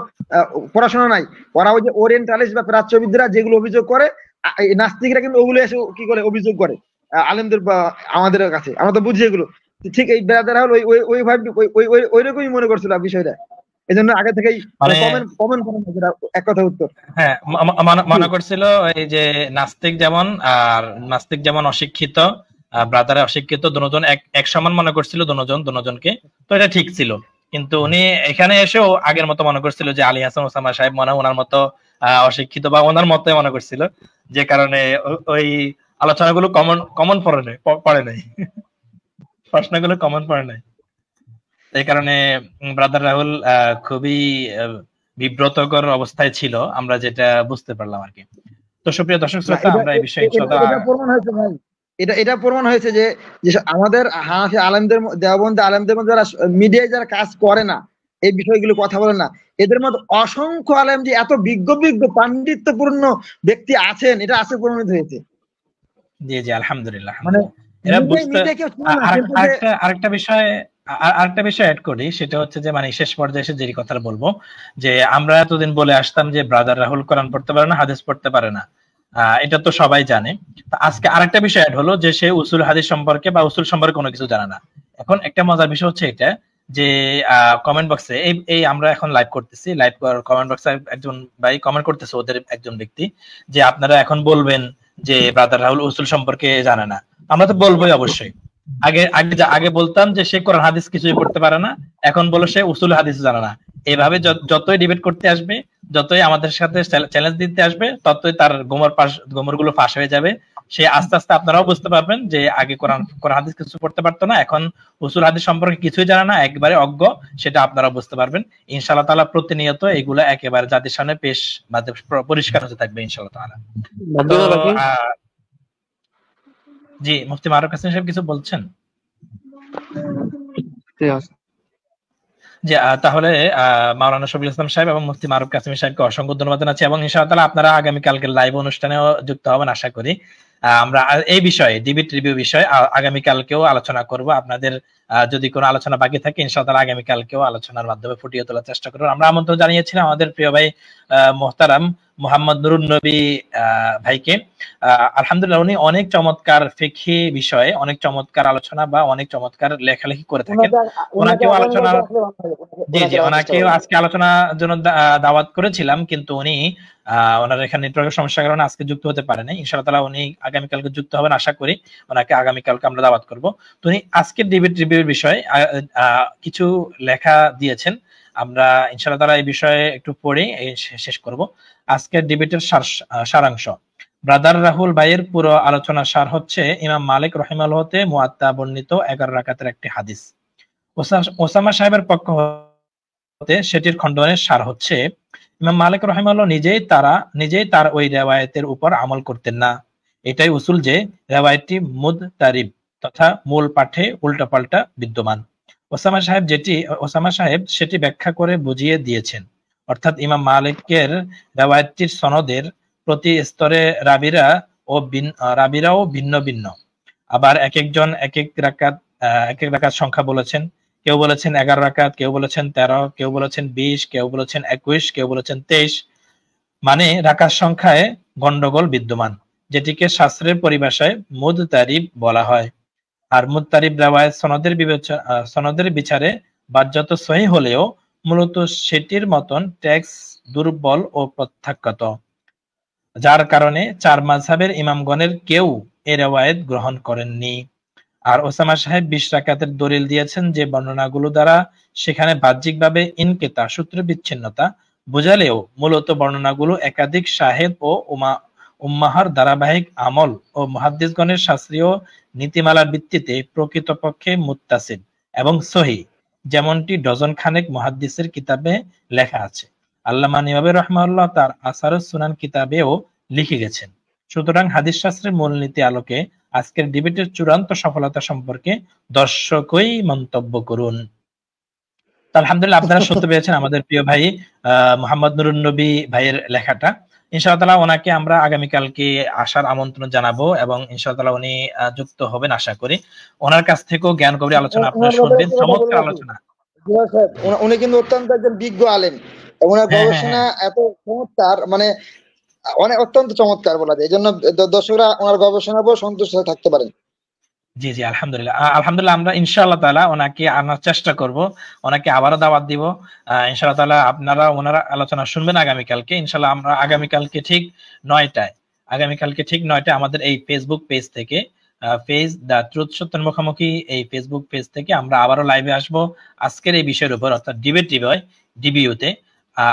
পড়াশোনা নাই, ওরা ওই যে ওরিয়েন্টালিস্ট বা প্রাচ্যবিদরা যেগুলো অভিযোগ করে, নাস্তিকরা কিন্তু ওগুলো এসে কি করে অভিযোগ করে আলেমদের বা আমাদের কাছে, আমরা তো বুঝি এগুলো। ঠিক এই বেরাদার হাল ওই রকমই মনে করছিল বিষয়টা, এই জন্য আগে থেকেই কমেন্ট এক কথা উত্তর। হ্যাঁ, মনে করছিল এই যে নাস্তিক যেমন অশিক্ষিত, ব্রাদারে অশিক্ষিত, দুজন এক সমান মনে করছিল দুজনকে। তো এটা ঠিক ছিল, কিন্তু উনি এখানে এসেও আগের মতো মনে করছিল যে আলী হাসান ওসামা সাহেব মনে ওনার মতো অশিক্ষিত বা ওনার মতো মনে করছিল, যে কারণে ওই আলোচনাগুলো কমন পড়ে নাই প্রশ্নগুলো কমন পড়ে নাই। এই কারণে ব্রাদার রাহুল খুবই বিব্রতকর অবস্থায় ছিল, আমরা যেটা বুঝতে পারলাম আর কি। তো সুপ্রিয় দর্শক শ্রোতা, আমরা এই বিষয়ে এটা প্রমাণ হয়েছে যে আমাদের হানাফি আলেমদের, দেওবন্দি আলেমদের মধ্যে যারা মিডিয়ায় যারা কাজ করে না, এই বিষয়গুলো কথা বলে না, এদের মধ্যে অসংখ্য আলেম যে এত বিজ্ঞ পাণ্ডিত্যপূর্ণ ব্যক্তি আছেন, এটা আছে প্রমাণিত হয়েছে। জি জি, আলহামদুলিল্লাহ। মানে আরেকটা বিষয় অ্যাড করি, সেটা হচ্ছে যে মানে শেষ পর্যায়ে এসে যে কথাটা বলবো, যে আমরা এতদিন বলে আসতাম যে ব্রাদার রাহুল কোরআন পড়তে পারে না, হাদিস পড়তে পারে না, এটা তো সবাই জানে। আজকে আরেকটা বিষয় অ্যাড হলো যে সে উসুল হাদিস সম্পর্কে বা উসুল সম্পর্কে কোনো কিছু জানে না। এখন একটা মজার বিষয় হচ্ছে এটা যে কমেন্ট বক্সে এই আমরা এখন লাইভ করতেছি, লাইভ কমেন্ট বক্সে একজন ভাই কমেন্ট করতেছে, ওদের একজন ব্যক্তি, যে আপনারা এখন বলবেন যে ব্রাদার রাহুল উসুল সম্পর্কে জানে না। আমরা তো বলবোই অবশ্যই। আগে বলতাম যে সে কোরআন হাদিস কিছুই পড়তে পারে না, এখন বলো সে উসুল হাদিস জানে না। এভাবে যতই ডিবেট করতে আসবে, যতই আমাদের সাথে চ্যালেঞ্জ দিতে আসবে, ততই তার গোমর গুলো ফাঁস হয়ে যাবে। সে আস্তে আস্তে আপনারাও বুঝতে পারবেন যে আগে কোরআন হাদিস কিছু পড়তে পারতো না, এখন উসুল হাদিস সম্পর্কে কিছুই জানে না, একবারে অজ্ঞ, সেটা আপনারাও বুঝতে পারবেন। ইনশাআল্লাহ তাআলা প্রতিনিয়ত এগুলো একেবারে জাতির সামনে পেশ পরিষ্কার হতে থাকবে ইনশাআল্লাহ তাআলা। জি, মুফতি মারুফ কাসেমি সাহেব কিছু বলছেন? জি, তাহলে মাওলানা শফিকুল ইসলাম সাহেব এবং মুফতি মারুফ কাসেমি সাহেবকে অসংখ্য ধন্যবাদ জানাচ্ছি এবং ইনশাআল্লাহ তাআলা আপনারা আগামীকালকের লাইভ অনুষ্ঠানেও যুক্ত হবেন আশা করি। আমরা এই বিষয়ে ডিবেট রিভিউ বিষয়ে আগামীকালকেও আলোচনা করব। আপনাদের যদি কোনো আলোচনা বাকি থাকে ইনশাআল্লাহ আগামীকালকেও আলোচনার মাধ্যমে ফুটিয়ে তোলার চেষ্টা করব। আমরা আমন্ত্রণ জানিয়েছিলাম আমাদের প্রিয় ভাই মোহতারাম মোহাম্মদ নুরুন নবী ভাইকে। আলহামদুলিল্লাহ, উনি অনেক চমৎকার ফিকহি বিষয়ে অনেক চমৎকার আলোচনা বা অনেক চমৎকার লেখালেখি করে থাকেন। ওনাকেও আজকে আলোচনার জন্য দাওয়াত করেছিলাম, কিন্তু উনি ওনার এখানে নেটওয়ার্কের সমস্যার কারণে আজকে যুক্ত হতে পারেনি। ইনশাআল্লাহ তাআলা উনি আগামীকালকে যুক্ত হবেন আশা করি, ওনাকে আগামীকালকে আমরা দাওয়াত করব। তো উনি আজকের ডিবেট রিভিউর বিষয়ে কিছু লেখা দিয়েছেন, আমরা ইনশাআল্লাহ তাআলা এই বিষয়ে একটু পড়ে শেষ করব। আজকের ডিবেটের সারাংশ, ব্রাদার রাহুল ভাইয়ের পুরো আলোচনার সার হচ্ছে ইমাম মালিক রাহিমাহুল্লাহ হতে মুয়াত্তা বর্ণিত 11 রাকাতের একটি হাদিস। ওসামা সাহেবের পক্ষ হতে সেটির খণ্ডনের সার হচ্ছে ইমাম মালিক রাহিমাহুল্লাহ নিজেই তার ওই রিওয়ায়াতের উপর আমল করতেন না। এটাই উসুল যে রিওয়ায়াতটি মুদতারিব তথা মূল পাঠে উল্টাপাল্টা বিদ্যমান। ওসামা সাহেব সেটি ব্যাখ্যা করে বুঝিয়ে দিয়েছেন। অর্থাৎ ইমাম মালিকের রিওয়ায়াতটির সনদের প্রতি স্তরে রাবিরাও ভিন্ন ভিন্ন। আবার এক একজন এক এক রাকাত সংখ্যা বলেছেন। কেউ বলেছেন 11 রাকাত, কেউ বলেছেন 13, কেউ বলেছেন 20, কেউ বলেছেন 21, কেউ বলেছেন 23। মানে রাকাত সংখ্যায় গন্ডগোল বিদ্যমান, যেটিকে শাস্ত্রের পরিভাষায় মুদতারিব বলা হয়। আর মুদতারিব রিওয়ায়াত সনদের বিচারে বাহ্যত সহিহ হলেও মূলত সেটির মতন টেক্সট দুর্বল ও প্রত্যাখ্যাত, যার কারণে 4 মাযহাবের ইমামগণের কেউ এ রিওয়ায়াত গ্রহণ করেননি। আর ওসামা সাহেব 20 রাকাতের দলিল দিয়েছেন যে বর্ণনাগুলো দ্বারা সেখানে বাহ্যিকভাবে ইনকিতা সূত্র বিচ্ছিন্নতা বোঝালেও মূলত বর্ণনাগুলো একাধিক শাহেদ ও উম্মাহার ধারাবাহিক আমল ও মুহাদ্দিসগণের শাস্ত্রীয় নীতিমালার ভিত্তিতে প্রকৃতপক্ষে মুত্তাসিল এবং সহিহ, যেমনটি ডজন খানেক মুহাদ্দিসের কিতাবে লেখা আছে। আল্লামা নওয়াবী রাহিমাহুল্লাহ তার আসারুস সুনান কিতাবেও লিখে গেছেন। সুতরাং হাদিস শাস্ত্রের মূলনীতি আলোকে আজকের ডিবেটের চূড়ান্ত সফলতা সম্পর্কে দর্শকই মন্তব্য করুন। আলহামদুলিল্লাহ, আপনারা শুনতে পেয়েছেন আমাদের প্রিয় ভাই মোহাম্মদ নুরুন নবী ভাইয়ের লেখাটা। ইনশাআল্লাহ ওনাকে আমরা আগামীকালকে আসার আমন্ত্রণ জানাবো এবং ইনশাআল্লাহ উনি যুক্ত হবেন আশা করি। ওনার কাছ থেকেও জ্ঞান গভীর আলোচনা আপনারা শুনবেন, চমৎকার আলোচনা। উনি কিন্তু অত্যন্ত একজন বিজ্ঞ আলেম, ওনার গবেষণা এত চমৎকার, মানে অত্যন্ত চমৎকার বলা যায়। এই জন্য দর্শকরা ওনার গবেষণার উপর সন্তুষ্ট থাকতে পারেন। জি জি, আলহামদুলিল্লাহ আমরা ইনশাআল্লাহ তাআলা ওনাকে আনার চেষ্টা করব, ওনাকে আবারও দাওয়াত দিব ইনশাআল্লাহ তাআলা। আপনারা ওনার আলোচনা শুনবেন আগামীকালকে ইনশাআল্লাহ। আমরা আগামীকালকে ঠিক 9টায় আমাদের এই ফেসবুক পেজ থেকে পেজ দ্য ট্রুথ সত্যের মুখোমুখি এই ফেসবুক পেজ থেকে আমরা আবারও লাইভে আসব আজকের এই বিষয়ের উপর, অর্থাৎ ডিবিইউতে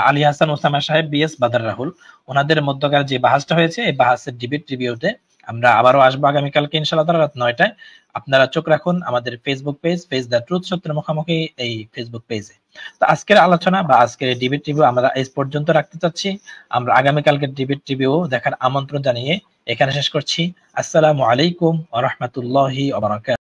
আলী হাসান ওসামা সাহেব, বিএস বাদর রাহুল, ওনাদের মধ্যকার যে বাহাসটা হয়েছে এই বাহাসের ডিবিইউতে আমরা আবারও আসবো আগামীকালকে ইনশাআল্লাহ তাআলা রাত 9টায়। আপনারা চোখ রাখুন আমাদের ফেসবুক পেজ দ্য ট্রুথ সত্যের মুখোমুখি এই ফেসবুক পেজে। তো আজকের আলোচনা বা আজকের ডিবেট রিভিউ আমরা এই পর্যন্ত রাখতে চাচ্ছি। আমরা আগামীকালকের ডিবেট রিভিউ দেখার আমন্ত্রণ জানিয়ে এখানে শেষ করছি। আসসালামু আলাইকুম ওয়া রাহমাতুল্লাহি ওয়া বারাকাতুহু।